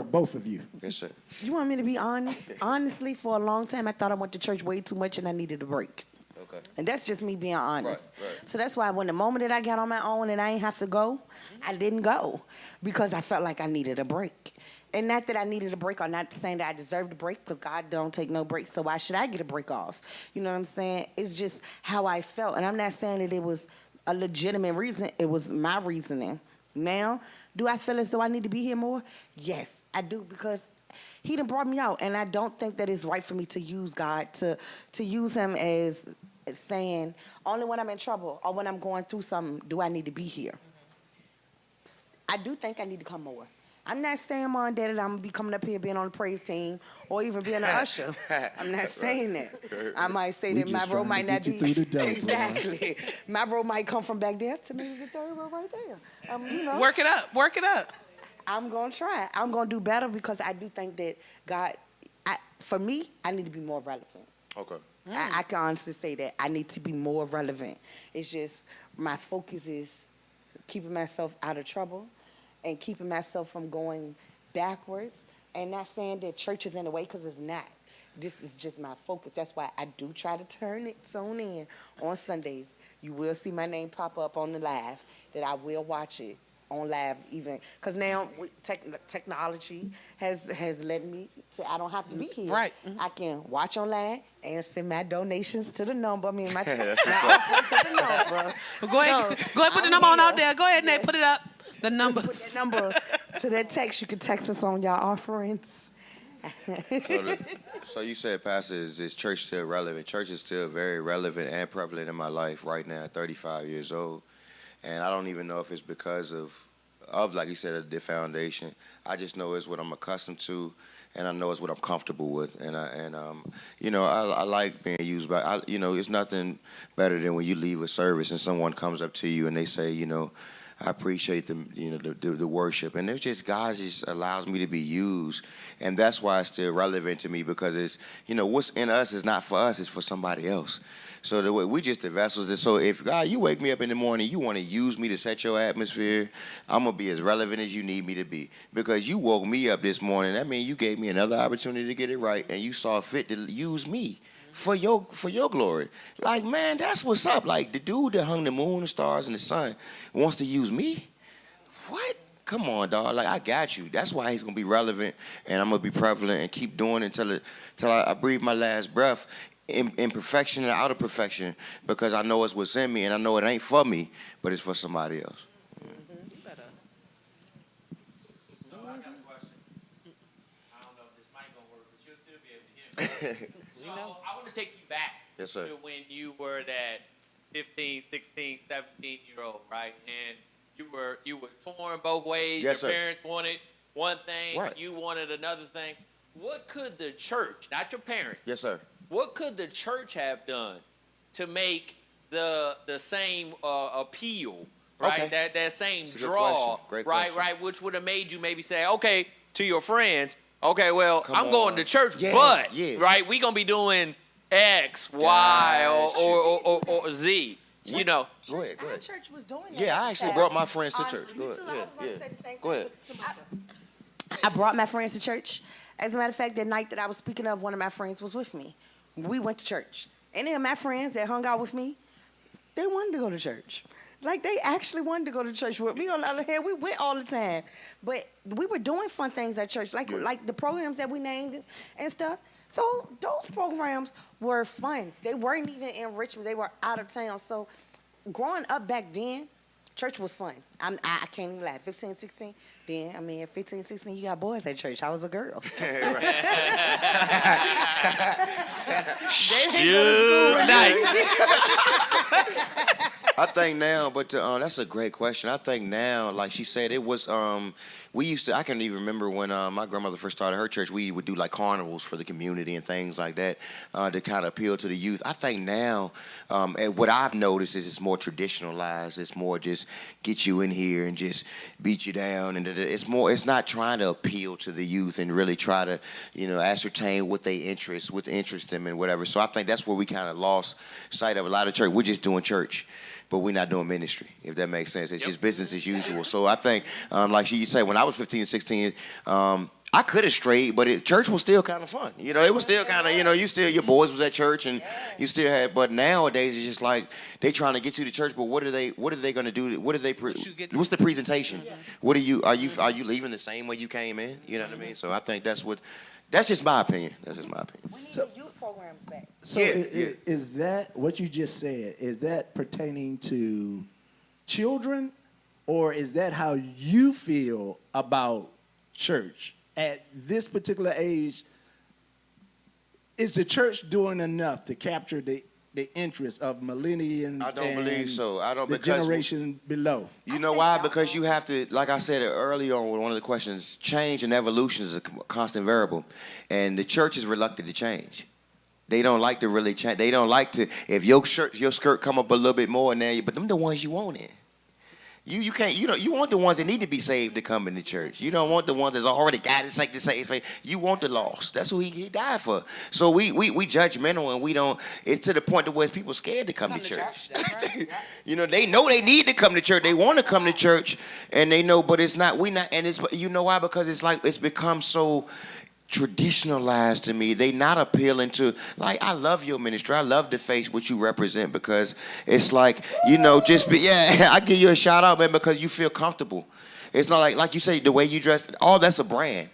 both of you. Yes, sir. You want me to be honest? Honestly, for a long time, I thought I went to church way too much and I needed a break. Okay. And that's just me being honest. Right. So that's why when the moment that I got on my own and I ain't have to go, I didn't go because I felt like I needed a break. And not that I needed a break, or not saying that I deserved a break, because God don't take no breaks. So why should I get a break off? You know what I'm saying? It's just how I felt. And I'm not saying that it was a legitimate reason. It was my reasoning. Now, do I feel as though I need to be here more? Yes, I do, because he done brought me out. And I don't think that it's right for me to use God, to use him as saying, only when I'm in trouble or when I'm going through something do I need to be here. I do think I need to come more. I'm not saying, Mom and Daddy, that I'm going to be coming up here being on the praise team or even being an usher. I'm not saying that. I might say We that my just row trying to might not get be. you through the dope, Exactly. My row might come from back there to maybe the third row right there. Work it up. I'm going to try. I'm going to do better because I do think that God, for me, I need to be more relevant. Okay. I can honestly say that I need to be more relevant. It's just my focus is keeping myself out of trouble and keeping myself from going backwards, and not saying that church is in the way, because it's not. This is just my focus. That's why I do try to turn it in on Sundays. You will see my name pop up on the live, that I will watch it on live even. Because now technology has led me to, I don't have to be here. Right. I can watch on live and send my donations to the number. I mean, my That's my what's up. offering to the number. Go ahead, put the I'm number on here. out there. Go ahead, Nate, put it up. The number. Put that number to that text. You can text us on y'all offerings. So you said, Pastor, is church still relevant? Church is still very relevant and prevalent in my life right now, at 35 years old. And I don't even know if it's because of like you said, the foundation. I just know it's what I'm accustomed to, and I know it's what I'm comfortable with. And I like being used by, it's nothing better than when you leave a service and someone comes up to you and they say, I appreciate the worship, and it's just God just allows me to be used, and that's why it's still relevant to me, because it's what's in us is not for us, it's for somebody else. So the way we just the vessels. So if God, you wake me up in the morning, you want to use me to set your atmosphere, I'm gonna be as relevant as you need me to be, because you woke me up this morning. That means you gave me another opportunity to get it right, and you saw fit to use me for your glory. Like, man, that's what's up. Like, the dude that hung the moon, the stars, and the sun wants to use me? What? Come on, dog. Like, I got you. That's why he's going to be relevant, and I'm going to be prevalent and keep doing it until I breathe my last breath in perfection and out of perfection, because I know it's what's in me, and I know it ain't for me, but it's for somebody else. So I got a question. I don't know if this mic gonna work, but you'll still be able to hear me. So I want to take you back Yes, sir. to when you were that 15, 16, 17-year-old, right? And you were torn both ways. Yes, your sir. parents wanted one thing, Right. you wanted another thing. What could the church, not your parents, Yes, sir. what could the church have done to make the same appeal right? Okay. That same That's a good draw, question. Great right, question. right, which would have made you maybe say, okay, to your friends, okay, well, Come I'm going on. to church, Yeah, but yeah. right, we gonna be doing X, Y, Gotcha. or Z. You know, Go ahead. Go Our ahead. church was doing that. Yeah, I actually brought my friends to Honestly, church. me Go too. ahead. I was Yeah, gonna say yeah. the same Go thing. ahead. I brought my friends to church. As a matter of fact, the night that I was speaking of, one of my friends was with me. We went to church. Any of my friends that hung out with me, they wanted to go to church. Like, they actually wanted to go to church with me. On the other hand, we went all the time. But we were doing fun things at church, like the programs that we named and stuff. So those programs were fun. They weren't even in Richmond. They were out of town. So growing up back then, church was fun. I can't even lie. 15, 16. Then, I mean, at 15, 16, you got boys at church. I was a girl. They didn't go to school with me. I think now, but that's a great question. I think now, like she said, it was we used to. I can even remember when my grandmother first started her church. We would do like carnivals for the community and things like that to kind of appeal to the youth. I think now, and what I've noticed is it's more traditionalized. It's more just get you in here and just beat you down, and it's more. It's not trying to appeal to the youth and really try to ascertain what they interest them and whatever. So I think that's where we kind of lost sight of a lot of church. We're just doing church, but we're not doing ministry, if that makes sense. It's just business as usual. So I think, like you said, when I was 15, 16, I could have strayed, but church was still kind of fun. It was still kind of, your boys was at church and you still had, but nowadays it's just like they trying to get you to church, but what are they going to do? What's the presentation? Are you leaving the same way you came in? You know what I mean? So I think that's just my opinion. That's just my opinion. We need the youth programs back. So is that what you just said? Is that pertaining to children, or is that how you feel about church at this particular age? Is the church doing enough to capture the interest of millennials? I don't believe so. The generation below. You know why? Because you have to, like I said earlier on with one of the questions, change and evolution is a constant variable, and the church is reluctant to change. They don't like to really change. They don't like to. If your skirt come up a little bit more now, but them the ones you want in. You can't. You want the ones that need to be saved to come into church. You don't want the ones that's already got it. Like to say, you want the lost. That's who he died for. So we judgmental and we don't. It's to the point to where people scared to come to church. Right. They know they need to come to church. They want to come to church, and they know, but it's not. We not. And it's why? Because it's like it's become so traditionalized to me. They not appealing to, like, I love your ministry. I love the face what you represent, because it's like, I give you a shout out, man, because you feel comfortable. It's not like you say, the way you dress, that's a brand.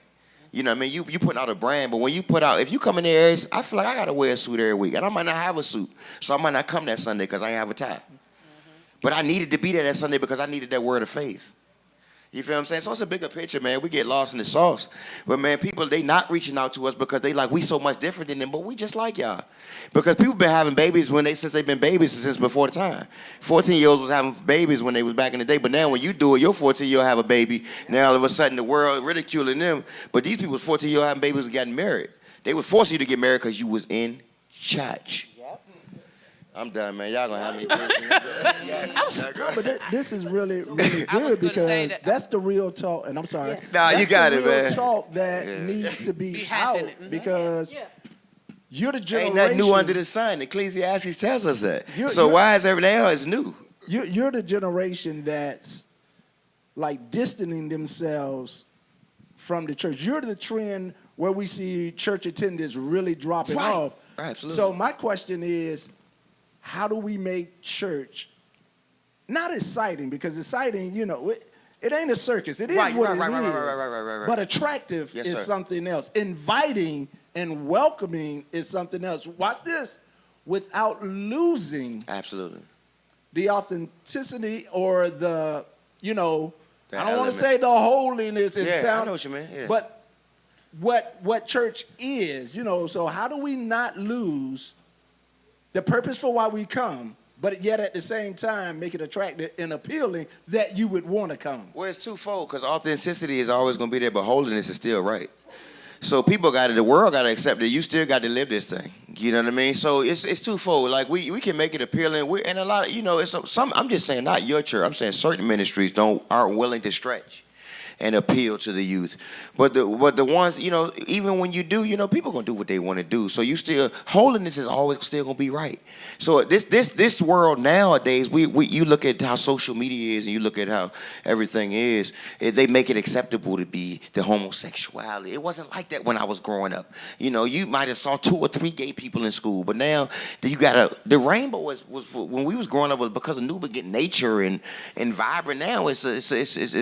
You know what I mean? You putting out a brand, but when you put out, if you come in there, I feel like I gotta wear a suit every week, and I might not have a suit, so I might not come that Sunday because I ain't have a tie. But I needed to be there that Sunday because I needed that word of faith. You feel what I'm saying? So it's a bigger picture, man. We get lost in the sauce. But, man, people, they not reaching out to us because they like, we so much different than them, but we just like y'all. Because people been having babies since they've been babies since before the time. 14-year-olds was having babies when they was back in the day, but now when you do it, your 14-year-old have a baby. Now all of a sudden the world ridiculing them. But these people, 14-year-old having babies and getting married. They would force you to get married because you was in church. I'm done, man. Y'all gonna have me. But this is really, really good because that's the real talk. And I'm sorry. Yes. Nah, you got it, real man. talk that needs to be out because you're the generation. Ain't nothing new under the sun. Ecclesiastes tells us that. Why is everything else new? You're the generation that's like distancing themselves from the church. You're the trend where we see church attendance really dropping off. Right, absolutely. So my question is, how do we make church not exciting? Because exciting, it ain't a circus. It is what it is. Right. But attractive is something else. Inviting and welcoming is something else. Watch this. Without losing Absolutely. the authenticity or the, I don't want element. to say the holiness and sound. I know what you mean. Yeah. But what church is, so how do we not lose the purpose for why we come, but yet at the same time make it attractive and appealing that you would want to come? Well, it's twofold, because authenticity is always going to be there, but holiness is still right. So people the world got to accept that you still got to live this thing. You know what I mean? So it's twofold. Like we can make it appealing. And a lot of, it's some. I'm just saying, not your church. I'm saying certain ministries aren't willing to stretch and appeal to the youth. But the ones, even when you do, people gonna do what they want to do. So you still, holiness is always still gonna be right. So this world nowadays, you look at how social media is, and you look at how everything is, they make it acceptable to be the homosexuality. It wasn't like that when I was growing up. You might have saw 2 or 3 gay people in school, but now the rainbow was when we was growing up was because of new nature and vibrant. Now it's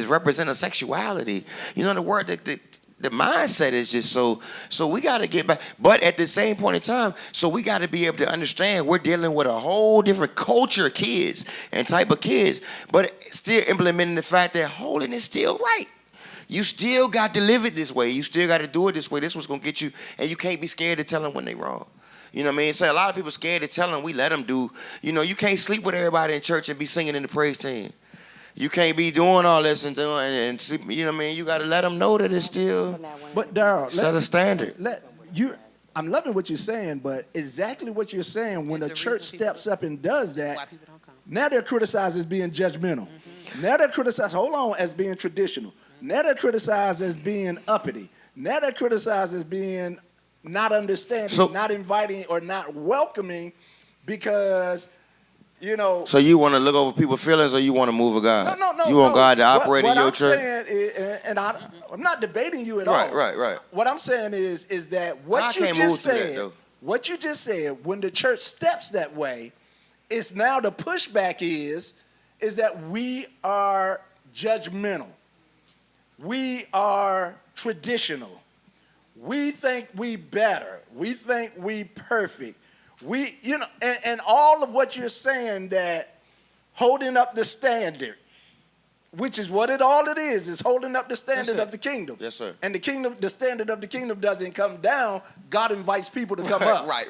representing sexuality. The word that the mindset is just so we got to get back. But at the same point in time, so we got to be able to understand we're dealing with a whole different culture of kids and type of kids, but still implementing the fact that holiness is still right. You still got to live it this way. You still got to do it this way. This is what's going to get you, and you can't be scared to tell them when they're wrong. You know what I mean? So a lot of people scared to tell them. We let them do. You can't sleep with everybody in church and be singing in the praise team. You can't be doing all this and you know what I mean? You got to let them know that it's still But Daryl, set a standard. I'm loving what you're saying, but exactly what you're saying, when the church steps up and does that, Why people don't come. now they're criticized as being judgmental. Now they're criticized, hold on, as being traditional. Now they're criticized as being uppity. Now they're criticized as being not understanding, not inviting, or not welcoming because... So you want to look over people's feelings, or you want to move a God? No. You want God to operate in your church? What I'm saying is, and I'm not debating you at all. Right. What I'm saying is that what you just said, when the church steps that way, it's now the pushback is that we are judgmental. We are traditional. We think we better. We think we perfect. And all of what you're saying, that holding up the standard, which is what all it is holding up the standard of the kingdom. Yes, sir. And the standard of the kingdom doesn't come down. God invites people to come up. Right.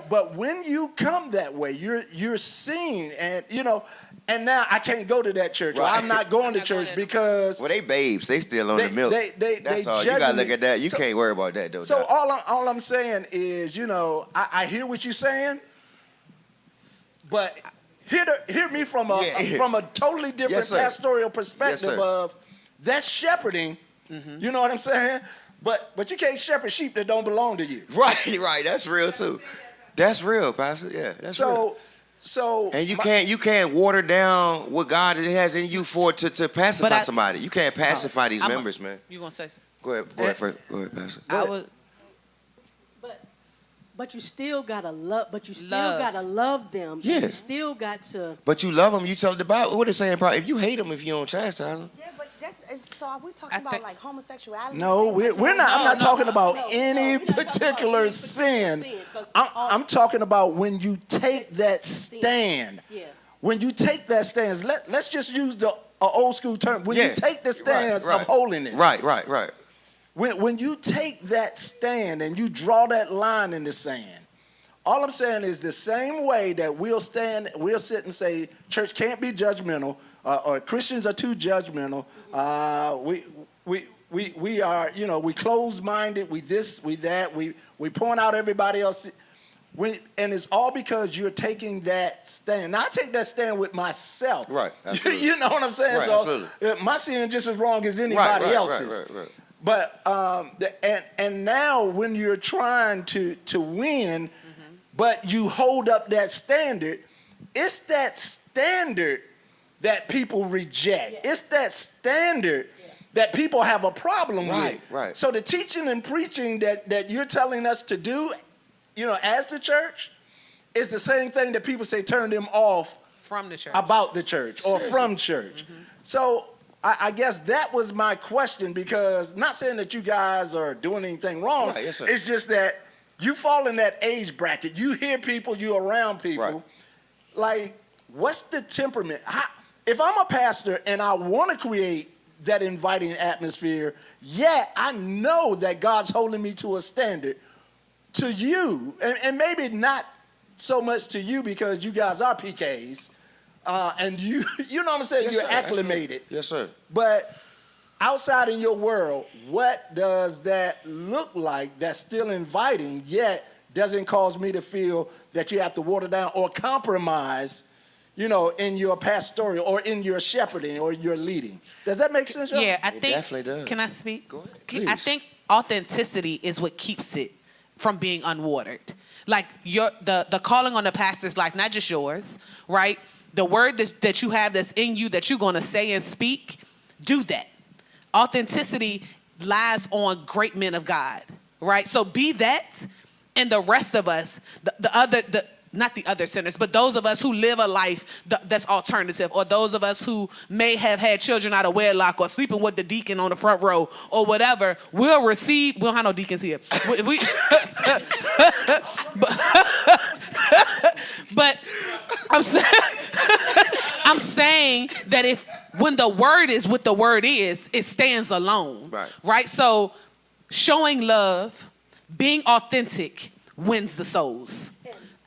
But when you come that way, you're seen, and and now I can't go to that church. Right. Or I'm not going to church because they babes. They still on the milk. That's all. You gotta look at that. You can't worry about that though. So all I'm saying is, I hear what you're saying, but hear me from a totally different pastoral perspective of that's shepherding. You know what I'm saying? But you can't shepherd sheep that don't belong to you. Right. That's real too. That's real, Pastor. Yeah, that's real. And you can't water down what God has in you to pacify somebody. You can't pacify these members, man. You gonna say Go something? ahead, Pastor. But you still gotta love. But you still gotta love them. Yeah. You still got to. But you love them. You tell the Bible. What it's saying? Probably, if you hate them, if you don't chastise them. Yeah, but so are we talking about like homosexuality? No, we're not. I'm not talking about any particular sin. I'm talking about when you take that stand. Yeah. When you take that stance, let's just use the old school term. When you take the stance of holiness. Right. When you take that stand and you draw that line in the sand, all I'm saying is the same way that we'll sit and say church can't be judgmental, or Christians are too judgmental. We are, we closed-minded. We this, we that. We point out everybody else. And it's all because you're taking that stand. Now, I take that stand with myself. Right. Absolutely. You know what I'm saying? Right, so absolutely. My sin just as wrong as anybody else's. Right. But and now when you're trying to win, but you hold up that standard, it's that standard that people reject. Yeah. It's that standard that people have a problem with. Right. So the teaching and preaching that you're telling us to do, as the church, is the same thing that people say turn them off from the church, about the church, or from church. So I guess that was my question, because not saying that you guys are doing anything wrong. Right, yes, sir. It's just that you fall in that age bracket. You hear people, you're around people. Right. Like, what's the temperament? If I'm a pastor and I want to create that inviting atmosphere, I know that God's holding me to a standard. To you, and maybe not so much to you because you guys are PKs, and you know what I'm saying, Yes, you're sir, acclimated. absolutely. Yes, sir. But outside in your world, what does that look like that's still inviting, yet doesn't cause me to feel that you have to water down or compromise, in your pastoral or in your shepherding or your leading? Does that make sense, y'all? Yeah, I It think. definitely does. Can I speak? Go ahead, I please. think authenticity is what keeps it from being unwatered. Like the calling on the pastor's life, not just yours, right? The word that you have that's in you that you're going to say and speak, do that. Authenticity lies on great men of God, right? So be that, and the rest of us, not the other sinners, but those of us who live a life that's alternative, or those of us who may have had children out of wedlock or sleeping with the deacon on the front row or whatever, will receive. We don't have no deacons here. But I'm saying that when the word is what the word is, it stands alone. Right? So showing love, being authentic wins the souls.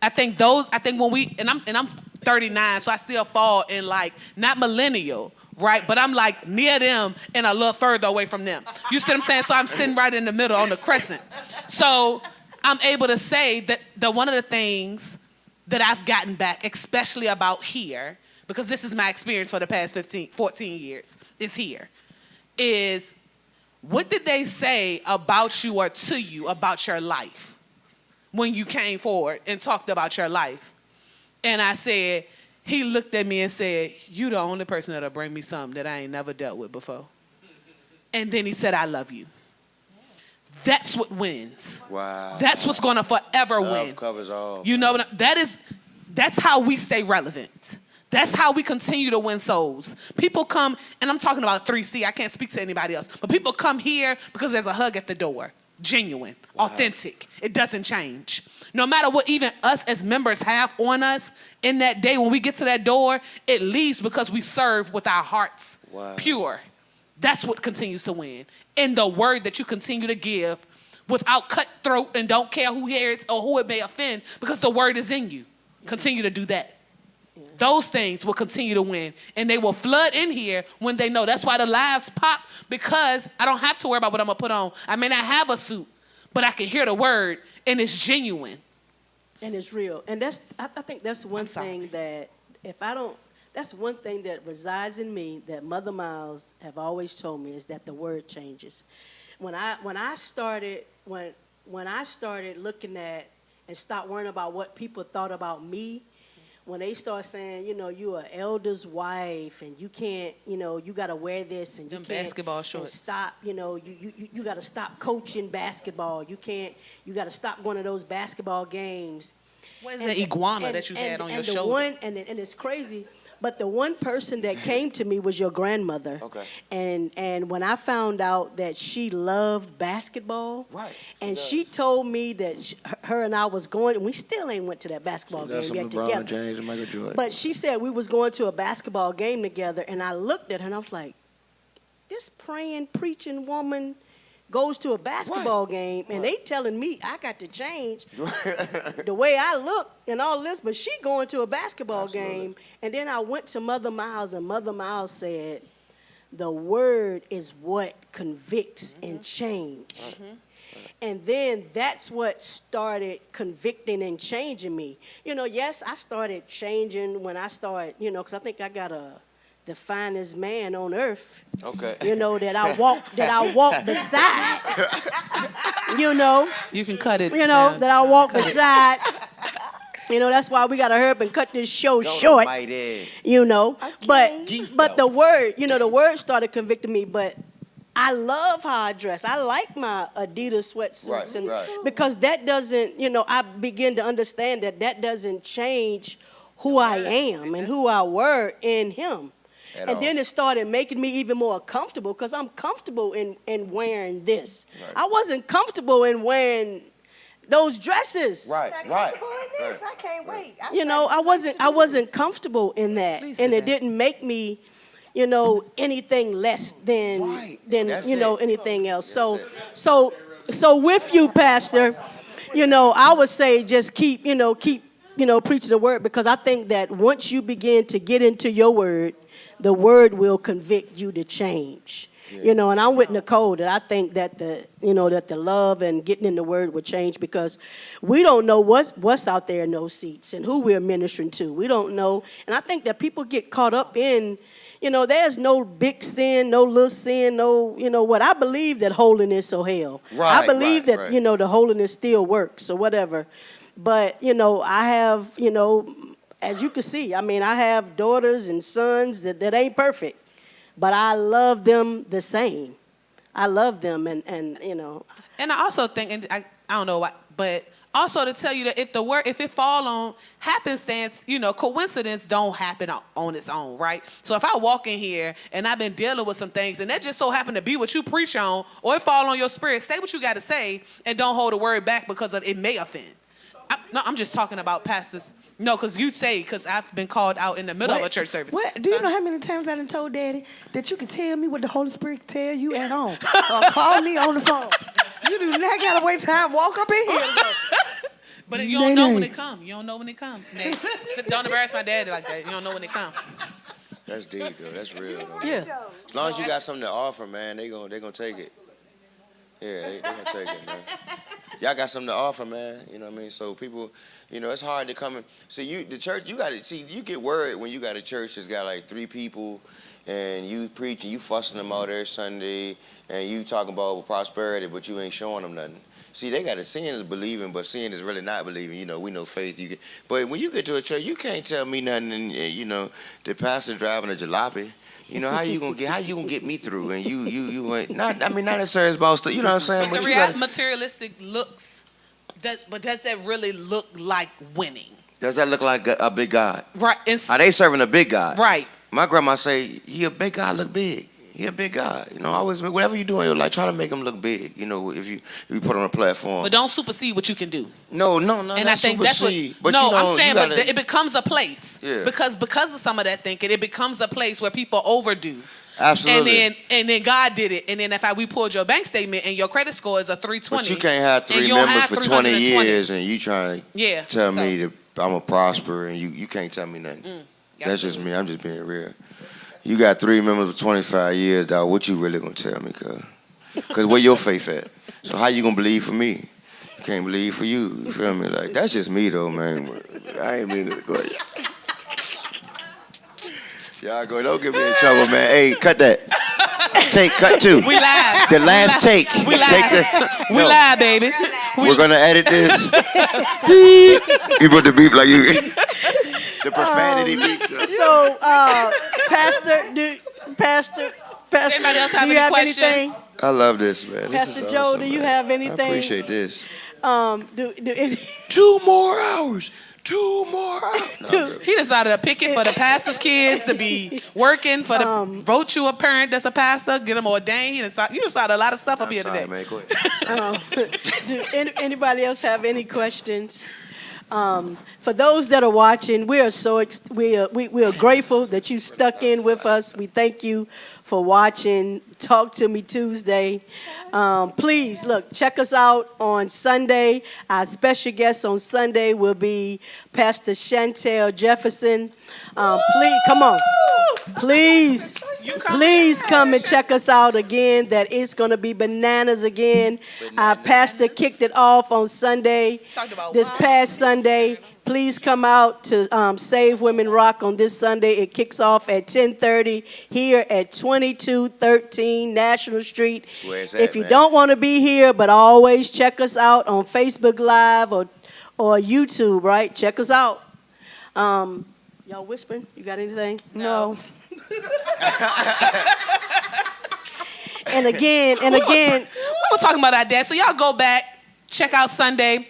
I think when we, and I'm 39, so I still fall in like, not millennial, right? But I'm like near them and a little further away from them. You see what I'm saying? So I'm sitting right in the middle on the crescent. So I'm able to say that one of the things that I've gotten back, especially about here, because this is my experience for the past 14 years, is what did they say about you or to you about your life when you came forward and talked about your life? And I said, he looked at me and said, you the only person that'll bring me something that I ain't never dealt with before. And then he said, I love you. That's what wins. Wow. That's what's going to forever Love win. covers all. That's how we stay relevant. That's how we continue to win souls. People come, and I'm talking about 3C. I can't speak to anybody else. But people come here because there's a hug at the door. Genuine, authentic. It doesn't change. No matter what even us as members have on us, in that day when we get to that door, it leaves because we serve with our hearts pure. That's what continues to win. And the word that you continue to give without cutthroat and don't care who hears or who it may offend, because the word is in you. Continue to do that. Those things will continue to win. And they will flood in here when they know. That's why the lives pop, because I don't have to worry about what I'm going to put on. I may not have a suit, but I can hear the word, and it's genuine. And it's real. And I think that's one thing that that's one thing that resides in me that Mother Miles have always told me, is that the word changes. When I started looking at and stopped worrying about what people thought about me, when they start saying, you're an elder's wife and you can't, you got to wear this and Them you can't basketball shorts. and stop, you got to stop coaching basketball. You got to stop going to those basketball games. What is that iguana that you had on your shoulder? And it's crazy. But the one person that came to me was your grandmother. Okay. And when I found out that she loved basketball, Right. And she told me that her and I was going, and we still ain't went to that basketball That's game some yet LeBron together. James and Michael Jordan. But she said we was going to a basketball game together, and I looked at her and I was like, this praying, preaching woman goes to a basketball game, and they telling me I got to change the way I look and all this, but she going to a basketball game. And then I went to Mother Miles, and Mother Miles said, the word is what convicts and change. And then that's what started convicting and changing me. Yes, I started changing when I started, because I think I got the finest man on earth. Okay. That I walk beside. You can cut it. That I walk beside. That's why we gotta hurry up and cut this show short. But the word, the word started convicting me. But I love how I dress. I like my Adidas sweatsuits, because that doesn't, I begin to understand that doesn't change who I am and who I were in Him. Then it started making me even more comfortable, because I'm comfortable in wearing this. Right. I wasn't comfortable in wearing those dresses. Right. I can't wait. I wasn't comfortable in that, and it didn't make me, anything less than anything else. So with you, Pastor, I would say just keep preaching the word, because I think that once you begin to get into your word, the word will convict you to change. You know, and I'm with Nicole that I think that the love and getting in the word would change, because we don't know what's out there in those seats and who we're ministering to. We don't know. And I think that people get caught up in, there's no big sin, no little sin, no, what. I believe that holiness or hell. Right, I believe right, that, right. the holiness still works or whatever. But, I have, as you can see, I have daughters and sons that ain't perfect, but I love them the same. I love them, and. And I also think, and I don't know why, but also to tell you that if it fall on happenstance, coincidence don't happen on its own, right? So if I walk in here and I've been dealing with some things and that just so happen to be what you preach on, or it fall on your spirit, say what you got to say and don't hold the word back because it may offend. I'm just talking about pastors. No, because I've been called out in the middle of a church service. What? Do you know how many times I done told Daddy that you can tell me what the Holy Spirit tell you at home? Or call me on the phone. You do not got to wait till I walk up in here. But you don't know when it come. You don't know when it come. Don't embarrass my daddy like that. You don't know when it come. That's deep, though. That's real, though. Yeah. As long as you got something to offer, man, they gonna take it. Yeah, they gonna take it, man. Y'all got something to offer, man. You know what I mean? So people, it's hard to come and see the church. You get worried when you got a church that's got like 3 people, and you preach and you fussing them out every Sunday, and you talking about prosperity, but you ain't showing them nothing. See, they got a seeing is believing, but seeing is really not believing. We know faith. But when you get to a church, you can't tell me nothing. And, the pastor driving a jalopy. How you gonna get me through? And you ain't not necessarily about stuff. You know what I'm saying? But the materialistic looks, but does that really look like winning? Does that look like a big God? Right. Are they serving a big God? Right. My grandma say, he a big God, look big. He a big God. Always whatever you do in your life, try to make him look big. If you put on a platform. But don't supersede what you can do. No. And I think that's what. But I'm saying, but it becomes a place. Yeah. Because of some of that thinking, it becomes a place where people overdo. Absolutely. And then God did it. And then we pulled your bank statement and your credit score is a 320. But you can't have 3 members for 20 years and you trying to tell me that I'm a prosper and you can't tell me nothing. That's just me. I'm just being real. You got 3 members for 25 years, dog. What you really gonna tell me, cuz? Because where your faith at? So how you gonna believe for me? You can't believe for you. You feel me? Like, that's just me, though, man. I ain't mean to go ahead. Y'all don't get me in trouble, man. Hey, cut that. Cut 2. We live. The last take. We live. We live, baby. We're gonna edit this. You put the beep like you. The profanity beep. So, Pastor, Anybody else have do you any have questions? anything? I love this, man. Pastor This is Joe, awesome, do you man. have anything? I appreciate this. Do any? 2 more hours. 2 more hours. No, He decided to pick it for the pastor's kids to be working for the vote you a parent that's a pastor, get them ordained. You decided a lot of stuff up here sorry, today. man. Go ahead. Do anybody else have any questions? For those that are watching, we are grateful that you stuck in with us. We thank you for watching Talk to Me Tuesday. Please, check us out on Sunday. Our special guest on Sunday will be Pastor Chantel Jefferson. Please, come on. Please come and check us out again. That it's going to be bananas again. Our pastor kicked it off on Sunday, this past Sunday. Please come out to Save Women Rock on this Sunday. It kicks off at 10:30 here at 2213 National Street. That's where it's If at, you man. don't want to be here, but always check us out on Facebook Live or YouTube, right? Check us out. Y'all whispering? You got anything? No. And again, We were talking about our dad. So y'all go back, check out Sunday.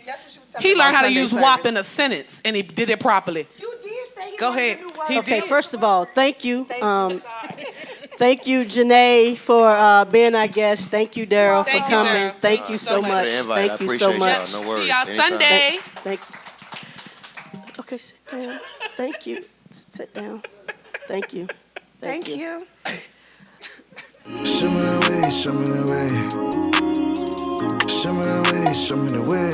He learned how to use WAP in a sentence, and he did it properly. You did say he Go wanted ahead. to do what? He Okay, did. first of all, thank you. Thank you, Janae, for being our guest. Thank you, Daryl, for Thank you, coming. Daryl. Thank you so Thanks for much. the invite. Thank I you so appreciate much. y'all. No worries. See y'all Anytime. Sunday. Thank you. Okay, sit down. Thank you. Sit down. Thank you. Thank you. Show me the way, show me the way. Show me the way, show me the way.